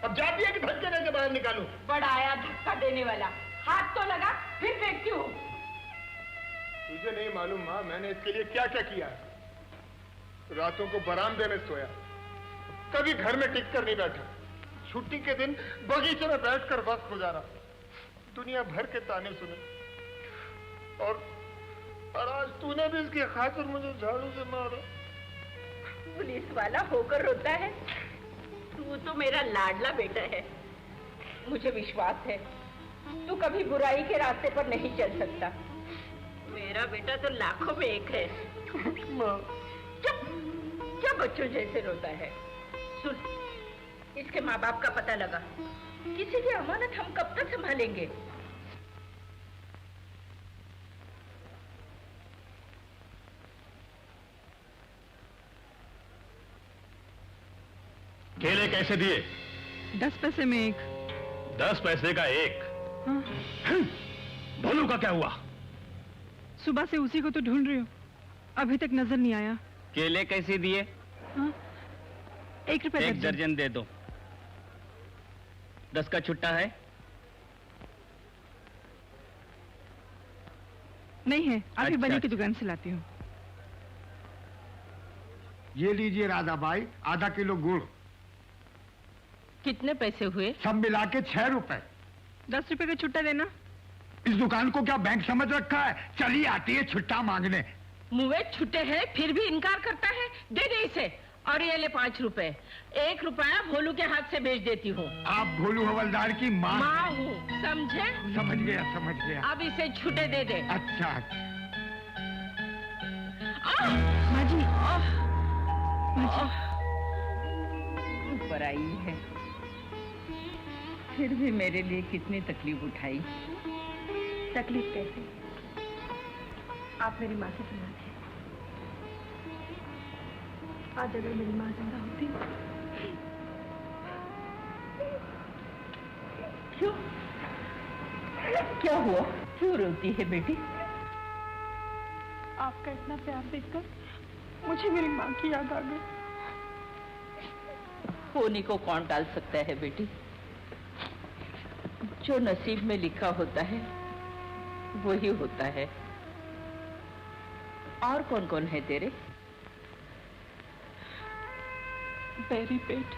अब जाती है कि धक्के देके बाहर निकालूं। बड़ा आया धक्का देने वाला, हाथ तो लगा, फिर देखती हूँ। तुझे नहीं मालूम माँ, मैंने इसके लिए क्या क्या किया है। रातों को बरामदे में सोया, कभी घर में टिक कर नहीं बैठा, छुट्टी के दिन बगीचे में बैठकर वक्त गुजारा, दुनिया भर के ताने सुने, और आज तूने भी इसकी खातिर मुझे झाड़ू से मारा। पुलिस वाला होकर रोता है? तू तो मेरा लाडला बेटा है, मुझे विश्वास है तू कभी बुराई के रास्ते पर नहीं चल सकता। मेरा बेटा तो लाखों में एक है। क्या बच्चों जैसे रोता है? सुन, इसके माँ बाप का पता लगा, किसी की अमानत हम कब तक संभालेंगे? केले कैसे दिए? 10 पैसे में एक। 10 पैसे का एक? हाँ। भोलू का क्या हुआ? सुबह से उसी को तो ढूंढ रही हूँ, अभी तक नजर नहीं आया। केले कैसे दिए? हाँ? 1 रुपए एक दर्जन दे दो। 10 का छुट्टा है? नहीं है, अभी बनी की दुकान से लाती हूँ। ये लीजिए राधा भाई, आधा किलो गुड़। कितने पैसे हुए? सब मिला के 6 रुपए। 10 रुपए का छुट्टा देना। इस दुकान को क्या बैंक समझ रखा है? चली आती है छुट्टा मांगने। मुँह छुट्टे हैं फिर भी इनकार करता है। दे दे इसे। और ये ले 5 रुपए। 1 रुपया भोलू के हाथ से भेज देती हूँ। आप भोलू हवलदार की माँ हूँ, समझे? समझ गया समझ गया। अब इसे छुट्टे दे दे। अच्छा। माँ जी। ऊपर आई है, फिर भी मेरे लिए कितनी तकलीफ उठाई। तकलीफ कैसे? आप मेरी माँ से सुना थे। आज अगर मेरी माँ जिंदा होती। क्यों? क्या हुआ? क्यों रोती है बेटी? आपका इतना प्यार देखकर मुझे मेरी माँ की याद आ गई। होने को कौन टाल सकता है बेटी? जो नसीब में लिखा होता है वही होता है। और कौन कौन है तेरे? बैरी पेट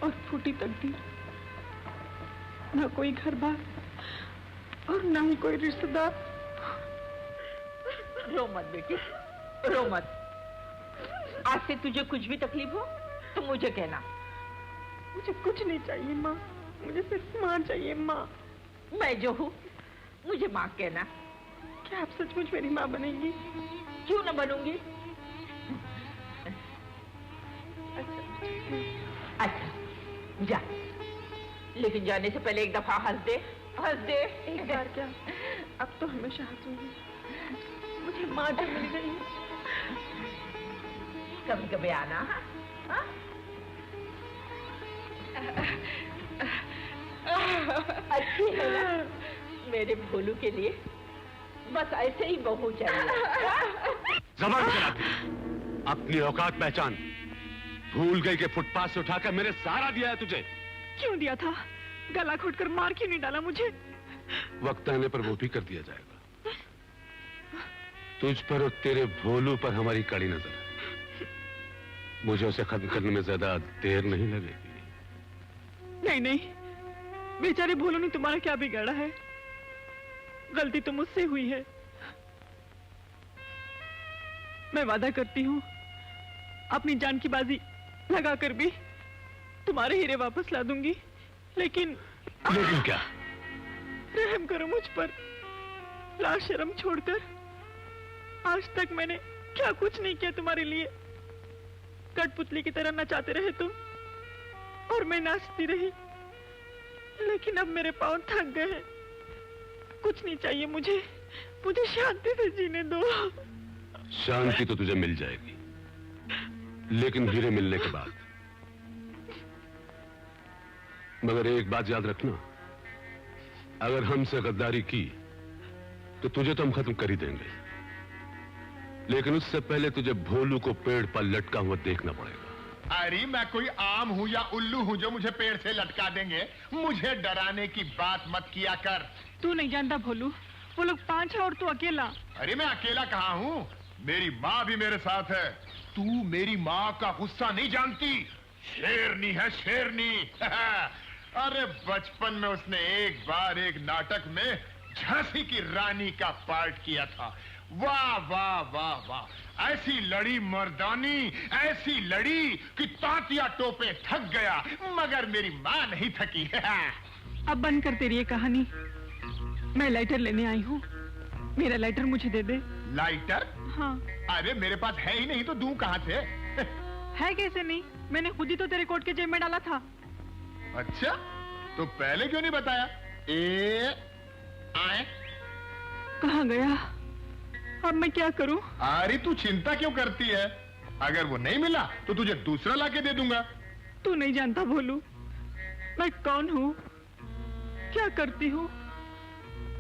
और फूटी तकदीर, ना कोई घर बार और ना ही कोई रिश्तेदार। रो मत बेटी, रो मत। आज से तुझे कुछ भी तकलीफ हो तो मुझे कहना। मुझे कुछ नहीं चाहिए माँ, मुझे सिर्फ माँ चाहिए। माँ, मैं जो हूँ मुझे माँ कहना। क्या आप सचमुच मेरी माँ बनेंगी? क्यों न बनूंगी? अच्छा जा, लेकिन जाने से पहले एक दफा हंस दे। हंस दे। एक बार क्या, अब तो हमेशा हंसूंगी। मुझे माँ जब मिल गई। कभी कभी आना। हाँ? अच्छी है ना मेरे भोलू के लिए? बस ऐसे ही बहू चाहिए। जबान चलाती, अपनी औकात पहचान। भूल गई कि फुटपाथ से उठाकर मैंने सहारा दिया है तुझे। क्यों दिया था? गला घोटकर मार क्यों नहीं डाला मुझे? वक्त आने पर वो भी कर दिया जाएगा। तुझ पर और तेरे भोलू पर हमारी कड़ी नजर है। मुझे उसे खत्म करने में ज्यादा देर नहीं लगेगी। नहीं नहीं, बेचारे भोलू ने तुम्हारा क्या बिगाड़ा है? गलती तो मुझसे हुई है। मैं वादा करती हूँ अपनी जान की बाजी लगाकर भी तुम्हारे हीरे वापस ला दूंगी। लेकिन क्या? रहम करो मुझ पर। लाज शर्म छोड़कर आज तक मैंने क्या कुछ नहीं किया तुम्हारे लिए। कठपुतली की तरह नचाते रहे तुम और मैं नाचती रही, लेकिन अब मेरे पांव थक गए हैं। कुछ नहीं चाहिए मुझे, मुझे शांति से जीने दो। शांति तो तुझे मिल जाएगी, लेकिन हीरे मिलने के बाद। मगर एक बात याद रखना, अगर हमसे गद्दारी की तो तुझे तो हम खत्म कर ही देंगे, लेकिन उससे पहले तुझे भोलू को पेड़ पर लटका हुआ देखना पड़ेगा। अरे मैं कोई आम हूँ या उल्लू हूँ जो मुझे पेड़ से लटका देंगे? मुझे डराने की बात मत किया कर। तू नहीं जानता भोलू, वो लोग 5 हैं और तू अकेला। अरे मैं अकेला कहाँ हूँ, मेरी माँ भी मेरे साथ है। तू मेरी माँ का गुस्सा नहीं जानती। शेरनी है शेरनी। अरे बचपन में उसने एक बार एक नाटक में झांसी की रानी का पार्ट किया था। वाह वाह वाह वाह, ऐसी लड़ी मर्दानी, ऐसी लड़ी कि तांतिया टोपे थक गया, मगर मेरी माँ नहीं थकी। अब बंद कर तेरी ये कहानी। मैं लाइटर लेने आई हूँ, मेरा लाइटर मुझे दे दे। लाइटर? हाँ। अरे मेरे पास है ही नहीं तो दूं कहाँ से? है कैसे नहीं? मैंने खुद ही तो तेरे कोट के जेब में डाला था। अच्छा, तो पहले क्यों नहीं बताया? आए? कहाँ गया? अब मैं क्या करूं? अरे तू चिंता क्यों करती है? अगर वो नहीं मिला तो तुझे दूसरा लाके दे दूंगा। तू नहीं जानता भोलू, मैं कौन हूँ, क्या करती हूँ।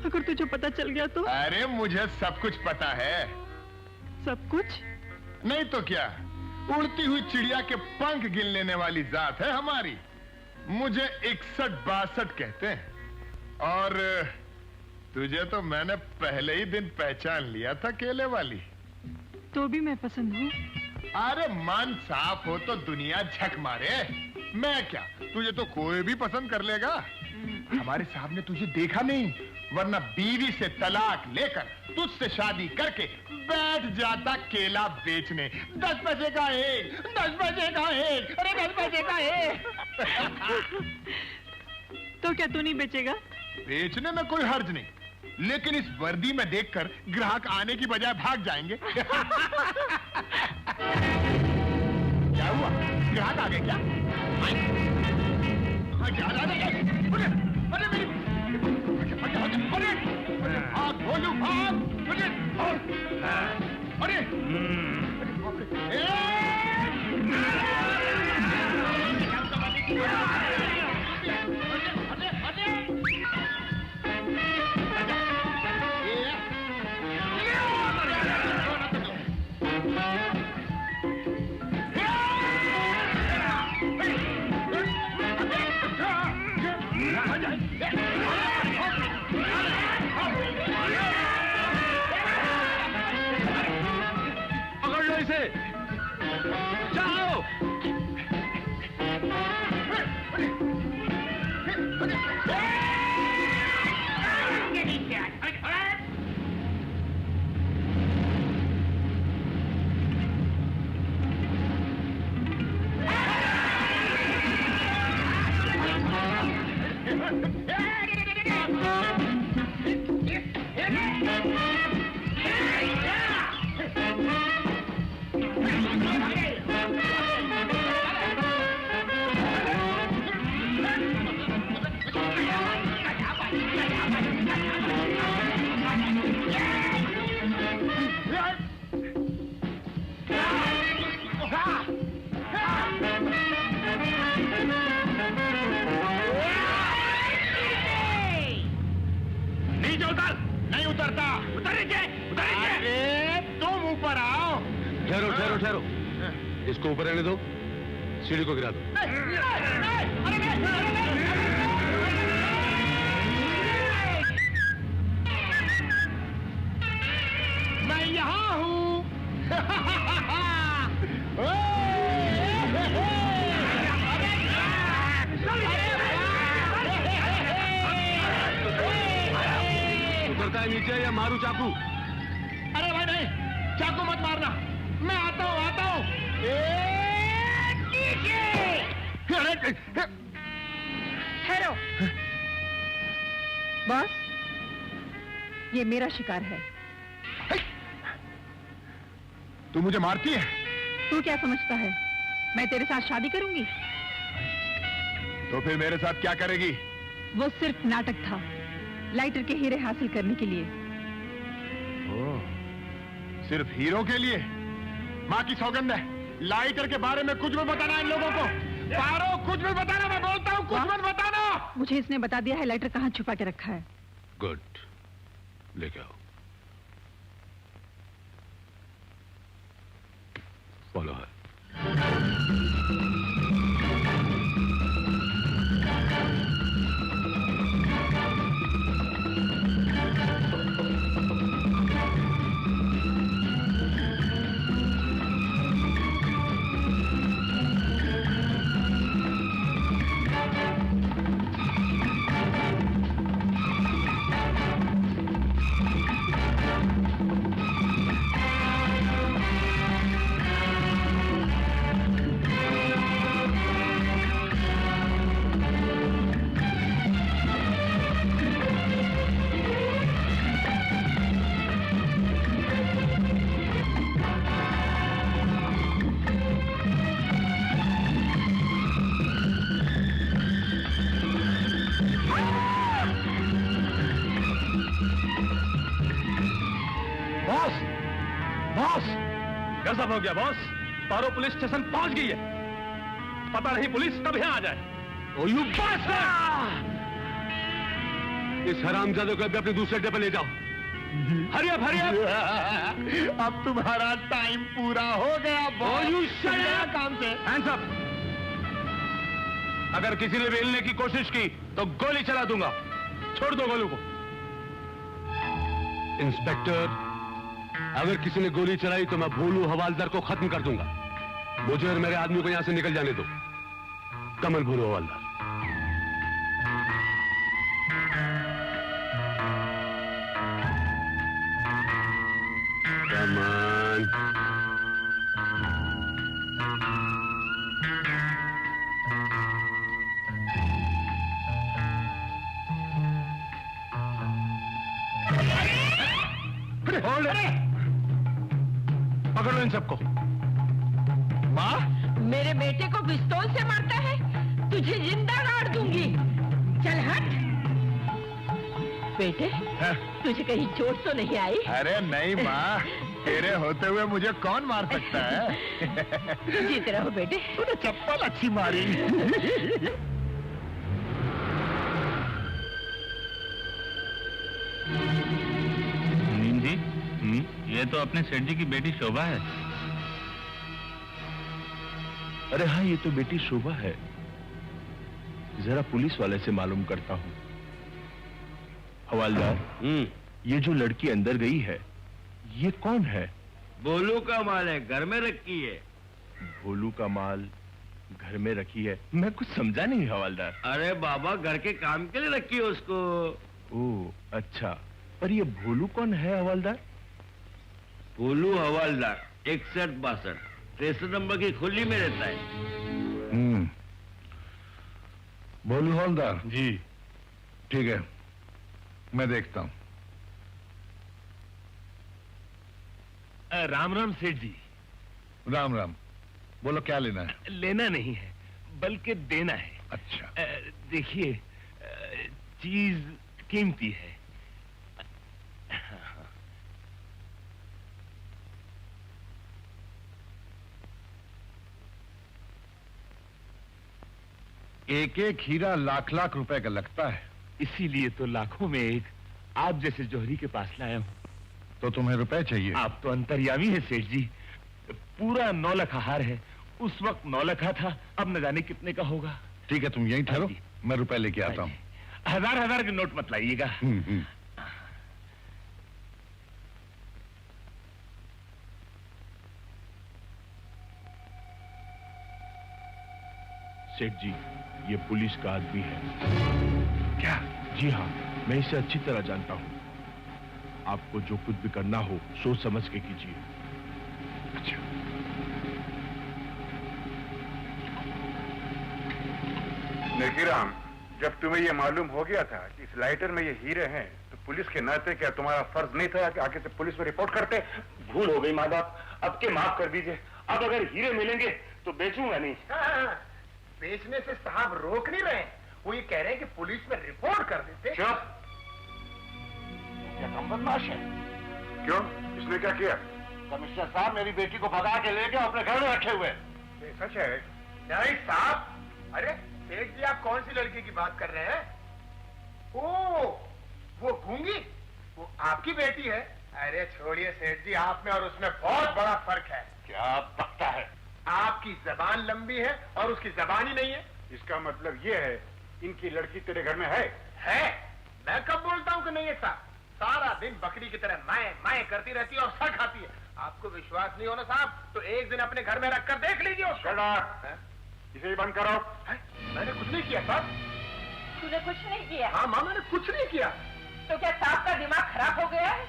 अगर तुझे पता चल गया तो? अरे मुझे सब कुछ पता है। सब कुछ? नहीं तो क्या, उड़ती हुई चिड़िया के पंख गिन लेने वाली जात है हमारी। मुझे 61-62 कहते हैं। और तुझे तो मैंने पहले ही दिन पहचान लिया था, केले वाली। तो भी मैं पसंद हूँ। अरे मन साफ हो तो दुनिया झक मारे। मैं क्या, तुझे तो कोई भी पसंद कर लेगा। हमारे साहब ने तुझे देखा नहीं, वरना बीवी से तलाक लेकर तुझसे शादी करके बैठ जाता केला बेचने। 10 पैसे का एक, 10 पैसे का एक, अरे 10 पैसे का एक। तो क्या तू नहीं बेचेगा? बेचने में कोई हर्ज नहीं, लेकिन इस वर्दी में देखकर ग्राहक आने की बजाय भाग जाएंगे। क्या हुआ, ग्राहक आ गए क्या? अरे मेरी, भाग भोलू भाग, अरे पकड़ लो इसे, जाओ। नहीं उतरता। उतर नीचे, उतर नीचे। अरे तुम ऊपर आओ। ठहरो ठहरो ठहरो, इसको ऊपर रहने दो, सीढ़ी को गिरा दो। मैं यहाँ हूँ। उतरता है नीचे या मारू चाकू? अरे भाई नहीं, चाकू मत मारना, मैं आता हूँ आता हूँ। ठहरो। बॉस, ये मेरा शिकार है। तू मुझे मारती है? तू क्या समझता है, मैं तेरे साथ शादी करूंगी? तो फिर मेरे साथ क्या करेगी? वो सिर्फ नाटक था, लाइटर के हीरे हासिल करने के लिए। ओह, सिर्फ हीरो के लिए? माँ की सौगंध है, लाइटर के बारे में कुछ भी बताना इन लोगों को। पारो, कुछ भी बताना, मैं बोलता हूँ, कुछ मत बताना। मुझे इसने बता दिया है लाइटर कहाँ छुपा के रखा है। गुड, लेके आओ। फॉलो है। गजब हो गया बॉस, पारो पुलिस स्टेशन पहुंच गई है पता नहीं पुलिस कब यहाँ आ जाए। ओ यू बास्टर्ड! इस हरामजादे को अभी अपने दूसरे अड्डे पर ले जाओ। Hurry up, hurry up! अब तुम्हारा टाइम पूरा हो गया बॉस। काम से हैंड्स अप! अगर किसी ने बेलने की कोशिश की तो गोली चला दूंगा। छोड़ दो गोलू को। इंस्पेक्टर, अगर किसी ने गोली चलाई तो मैं भोलू हवालदार को खत्म कर दूंगा। मुझे और मेरे आदमी को यहां से निकल जाने दो। कमल भोलू हवालदार। कमान। पकड़ लो इन सबको। माँ, मेरे बेटे को पिस्तौल से मारता है, तुझे जिंदा गाड़ दूंगी। चल हट। बेटे, तुझे कहीं चोट तो नहीं आई? अरे नहीं माँ, तेरे होते हुए मुझे कौन मार सकता है? जीते रहो बेटे। तूने चप्पल अच्छी मारी। जी, ये तो अपने सेठ जी की बेटी शोभा है। अरे हाँ, ये तो बेटी शोभा है। जरा पुलिस वाले से मालूम करता हूँ। हवालदार, ये जो लड़की अंदर गई है, ये कौन है? भोलू का माल है, घर में रखी है। भोलू का माल घर में रखी है? मैं कुछ समझा नहीं हवालदार। अरे बाबा, घर के काम के लिए रखी है उसको। ओह अच्छा, पर ये भोलू कौन है हवालदार? भोलू हवालदार 6162 63 नंबर की खुली में रहता है। भोलू हवालदार जी, ठीक है, मैं देखता हूं। राम राम सेठ जी। राम राम, बोलो क्या लेना है? लेना नहीं है, बल्कि देना है। अच्छा, देखिए, चीज कीमती है। एक एक हीरा लाख लाख रुपए का लगता है। इसीलिए तो लाखों में एक आप जैसे जौहरी के पास लाया हूं। तो तुम्हें रुपए चाहिए? आप तो अंतर्यामी है सेठ जी। पूरा 9 लाख हार है। उस वक्त 9 लाख था, अब न जाने कितने का होगा। ठीक है, तुम यहीं ठहरो, मैं रुपए लेके आता हूँ। 1000 के नोट मत लाइएगा। सेठ जी, ये पुलिस का आदमी है। क्या? जी हाँ, मैं इसे अच्छी तरह जानता हूँ। आपको जो कुछ भी करना हो सोच समझ के कीजिए। अच्छा, नेकीराम, जब तुम्हें ये मालूम हो गया था कि इस लाइटर में ये हीरे हैं, तो पुलिस के नाते क्या तुम्हारा फर्ज नहीं था कि आके से पुलिस में रिपोर्ट करते? भूल हो गई माँ बाप, अब के माफ कर दीजिए। अब अगर हीरे मिलेंगे तो बेचूंगा नहीं। बेचने से साहब रोक नहीं रहे, वो ये कह रहे हैं कि पुलिस में रिपोर्ट कर देते। चुप! क्या कम बदमाश है? क्यों? इसने क्या किया? कमिश्नर साहब मेरी बेटी को भगा के ले गए, अपने घर में रखे हुए। ये सच है? नहीं साहब। अरे सेठ जी, आप कौन सी लड़की की बात कर रहे हैं? ओ, वो गूंगी, वो आपकी बेटी है? अरे छोड़िए सेठ जी, आप में और उसमें बहुत बड़ा फर्क है। क्या पकता है? आपकी जबान लंबी है और उसकी जबान ही नहीं है। इसका मतलब ये है, इनकी लड़की तेरे घर में है? मैं कब बोलता हूँ कि नहीं है साहब? सारा दिन बकरी की तरह माए करती रहती है और सर खाती है। आपको विश्वास नहीं होना साहब, तो एक दिन अपने घर में रखकर देख लीजिए उसको। इसे ही बंद करो। मैंने कुछ नहीं किया साहब। तूने कुछ नहीं किया? हाँ माँ, मैंने कुछ नहीं किया। तो क्या साहब का दिमाग खराब हो गया है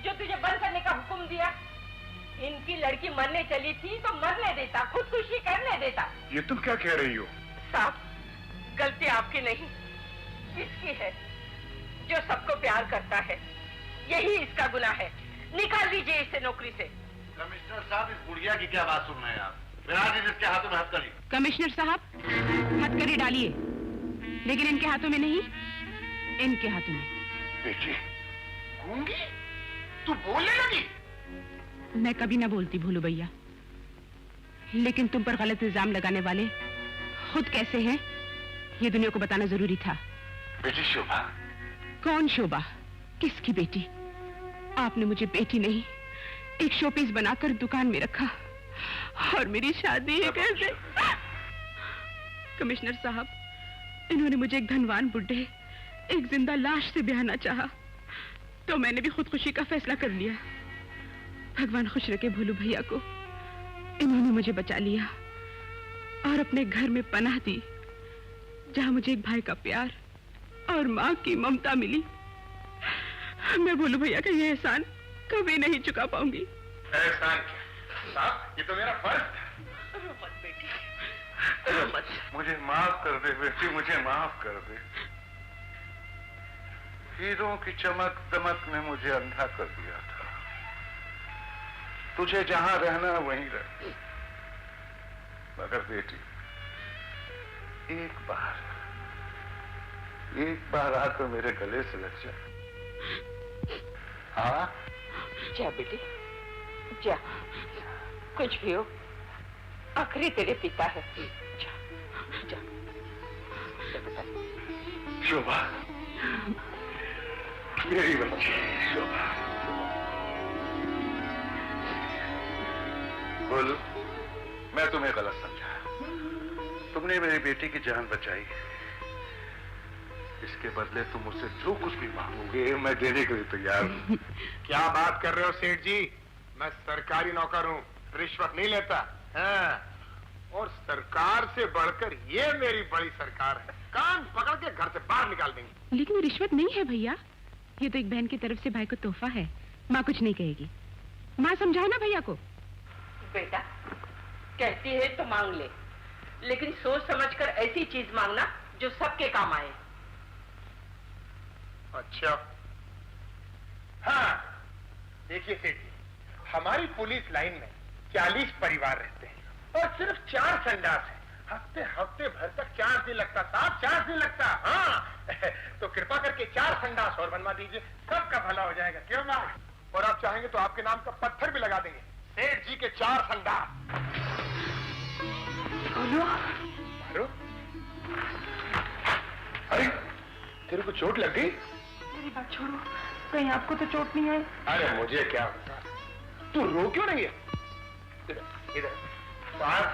जो तुझे बंद करने का हुक्म दिया? इनकी लड़की मरने चली थी तो मरने देता, खुदकुशी करने देता। ये तुम क्या कह रही हो? साहब, गलती आपकी नहीं, इसकी है जो सबको प्यार करता है। यही इसका गुनाह है। निकाल दीजिए इसे नौकरी से। कमिश्नर साहब, इस बुढ़िया की क्या बात सुन रहे हैं आप? फिर आज इसके हाथों में हथकड़ी। कमिश्नर साहब, हथकड़ी डालिए, लेकिन इनके हाथों में नहीं, इनके हाथों में। बेटी गूंगी, तू बोलने लगी? मैं कभी ना बोलती भोलू भैया, लेकिन तुम पर गलत इल्जाम लगाने वाले खुद कैसे हैं ये दुनिया को बताना जरूरी था। बेटी शोभा। कौन शोभा? किसकी बेटी? आपने मुझे बेटी नहीं एक शोपीस बनाकर दुकान में रखा और मेरी शादी कैसे? कमिश्नर साहब, इन्होंने मुझे एक धनवान बुड्ढे एक जिंदा लाश से ब्याहना चाहा, तो मैंने भी खुदकुशी का फैसला कर लिया। भगवान खुश रखे भोलू भैया को, इन्होंने मुझे बचा लिया और अपने घर में पनाह दी, जहां मुझे एक भाई का प्यार और माँ की ममता मिली। मैं भोलू भैया का ये एहसान कभी नहीं चुका पाऊंगी। एहसान क्या साहब, ये तो मेरा फर्ज था। मत बेटी, मत। मुझे माफ कर दे बेटी, मुझे माफ कर दे। हीरों की चमक दमक ने मुझे अंधा कर दिया था। तुझे जहां रहना वहीं रह, मगर बेटी एक बार आकर मेरे गले से लग जा। हाँ जा बेटी जा, कुछ भी हो आखिरी तेरे पिता है। जा जा, जा बेटा। शोभा, मेरी बच्ची शोभा। बोलो, मैं तुम्हें गलत समझा। तुमने मेरी बेटी की जान बचाई, इसके बदले तुम मुझसे जो कुछ भी मांगोगे मैं देने के लिए तैयार हूँ। क्या बात कर रहे हो सेठ जी? मैं सरकारी नौकर हूँ, रिश्वत नहीं लेता। हाँ। और सरकार से बढ़कर ये मेरी बड़ी सरकार है, कान पकड़ के घर से बाहर निकाल देंगे। लेकिन रिश्वत नहीं है भैया, ये तो एक बहन की तरफ से भाई को तोहफा है। माँ कुछ नहीं कहेगी। माँ समझाए ना भैया को। बेटा कहती है तो मांग ले, लेकिन सोच समझकर ऐसी चीज मांगना जो सबके काम आए। अच्छा हाँ, देखिए सेठ जी, हमारी पुलिस लाइन में 40 परिवार रहते हैं और सिर्फ 4 संडास हैं। हफ्ते हफ्ते भर तक 4 दिन लगता साहब, 4 दिन लगता। हाँ तो कृपा करके 4 संडास और बनवा दीजिए, सबका भला हो जाएगा। क्यों ना? और आप चाहेंगे तो आपके नाम का पत्थर भी लगा देंगे। सेठ जी के 4 संडास। मारो। अरे तेरे को चोट लग गई? मेरी बात छोड़ो, कहीं आपको तो चोट नहीं आई? अरे मुझे क्या होता, तू रो क्यों नहीं है? इधर साहब,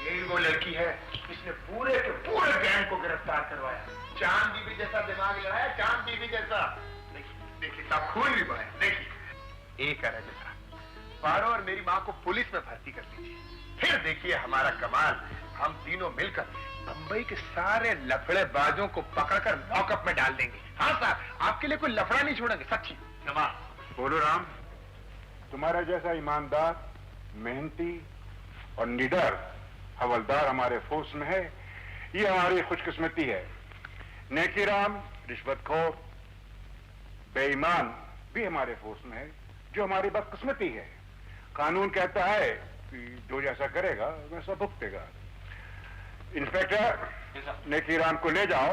यही वो लड़की है जिसने पूरे के पूरे गैंग को गिरफ्तार करवाया। चांद बीबी जैसा दिमाग लगाया, चांद बीबी जैसा। देखिए साहब, खून भी बहा है। देखिए एक है जैसा। पारो और मेरी माँ को पुलिस में भर्ती कर दीजिए, फिर देखिए हमारा कमाल। हम तीनों मिलकर बंबई के सारे लफड़ेबाजों को पकड़कर लॉकअप में डाल देंगे। हाँ साहब, आपके लिए कोई लफड़ा नहीं छोड़ेंगे, सच्ची। बोलो राम, तुम्हारा जैसा ईमानदार, मेहनती और निडर हवलदार हमारे फोर्स में है, ये हमारी खुशकिस्मती है। नेकीराम रिश्वतखोर, बेईमान भी हमारे फोर्स में है, जो हमारी बदकिस्मती है। कानून कहता है कि जो जैसा करेगा वैसा भुगतेगा। इंस्पेक्टर, नेकीराम को ले जाओ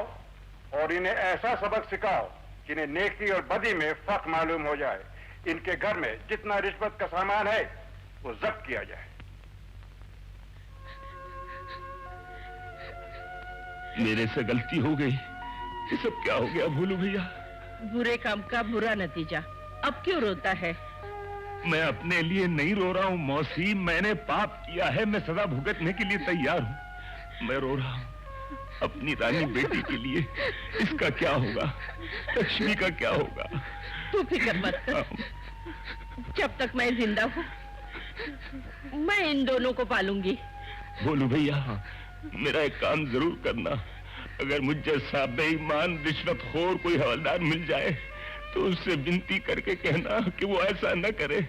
और इन्हें ऐसा सबक सिखाओ कि इन्हें नेकी और बदी में फर्क मालूम हो जाए। इनके घर में जितना रिश्वत का सामान है वो जब्त किया जाए। मेरे से गलती हो गई। ये सब क्या हो गया भोलू भैया? बुरे काम का बुरा नतीजा। अब क्यों रोता है? मैं अपने लिए नहीं रो रहा हूँ मौसी, मैंने पाप किया है, मैं सजा भुगतने के लिए तैयार हूँ। मैं रो रहा हूँ अपनी रानी बेटी के लिए। इसका क्या होगा? लक्ष्मी का क्या होगा? तू फिक्र मत कर, जब तक मैं जिंदा हूँ मैं इन दोनों को पालूंगी। भोलू भैया, मेरा एक काम जरूर करना। अगर मुझ जैसा बेईमान रिश्वतखोर कोई हवलदार मिल जाए तो उससे विनती करके कहना कि वो ऐसा न करे,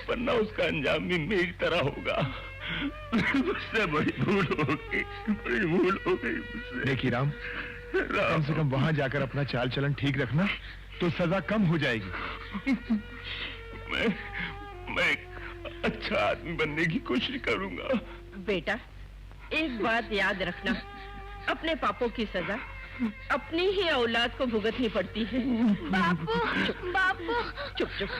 वरना उसका अंजाम भी मेरी तरह होगा। मुझसे बड़ी भूल हो गई, बड़ी भूल हो गई मुझसे। देखिए राम, कम से कम वहां जाकर अपना चाल चलन ठीक रखना तो सजा कम हो जाएगी। मैं एक अच्छा आदमी बनने की कोशिश करूंगा। बेटा एक बात याद रखना, अपने पापों की सजा अपनी ही औलाद को भुगतनी पड़ती है। बापू, बापू। चुप चुप।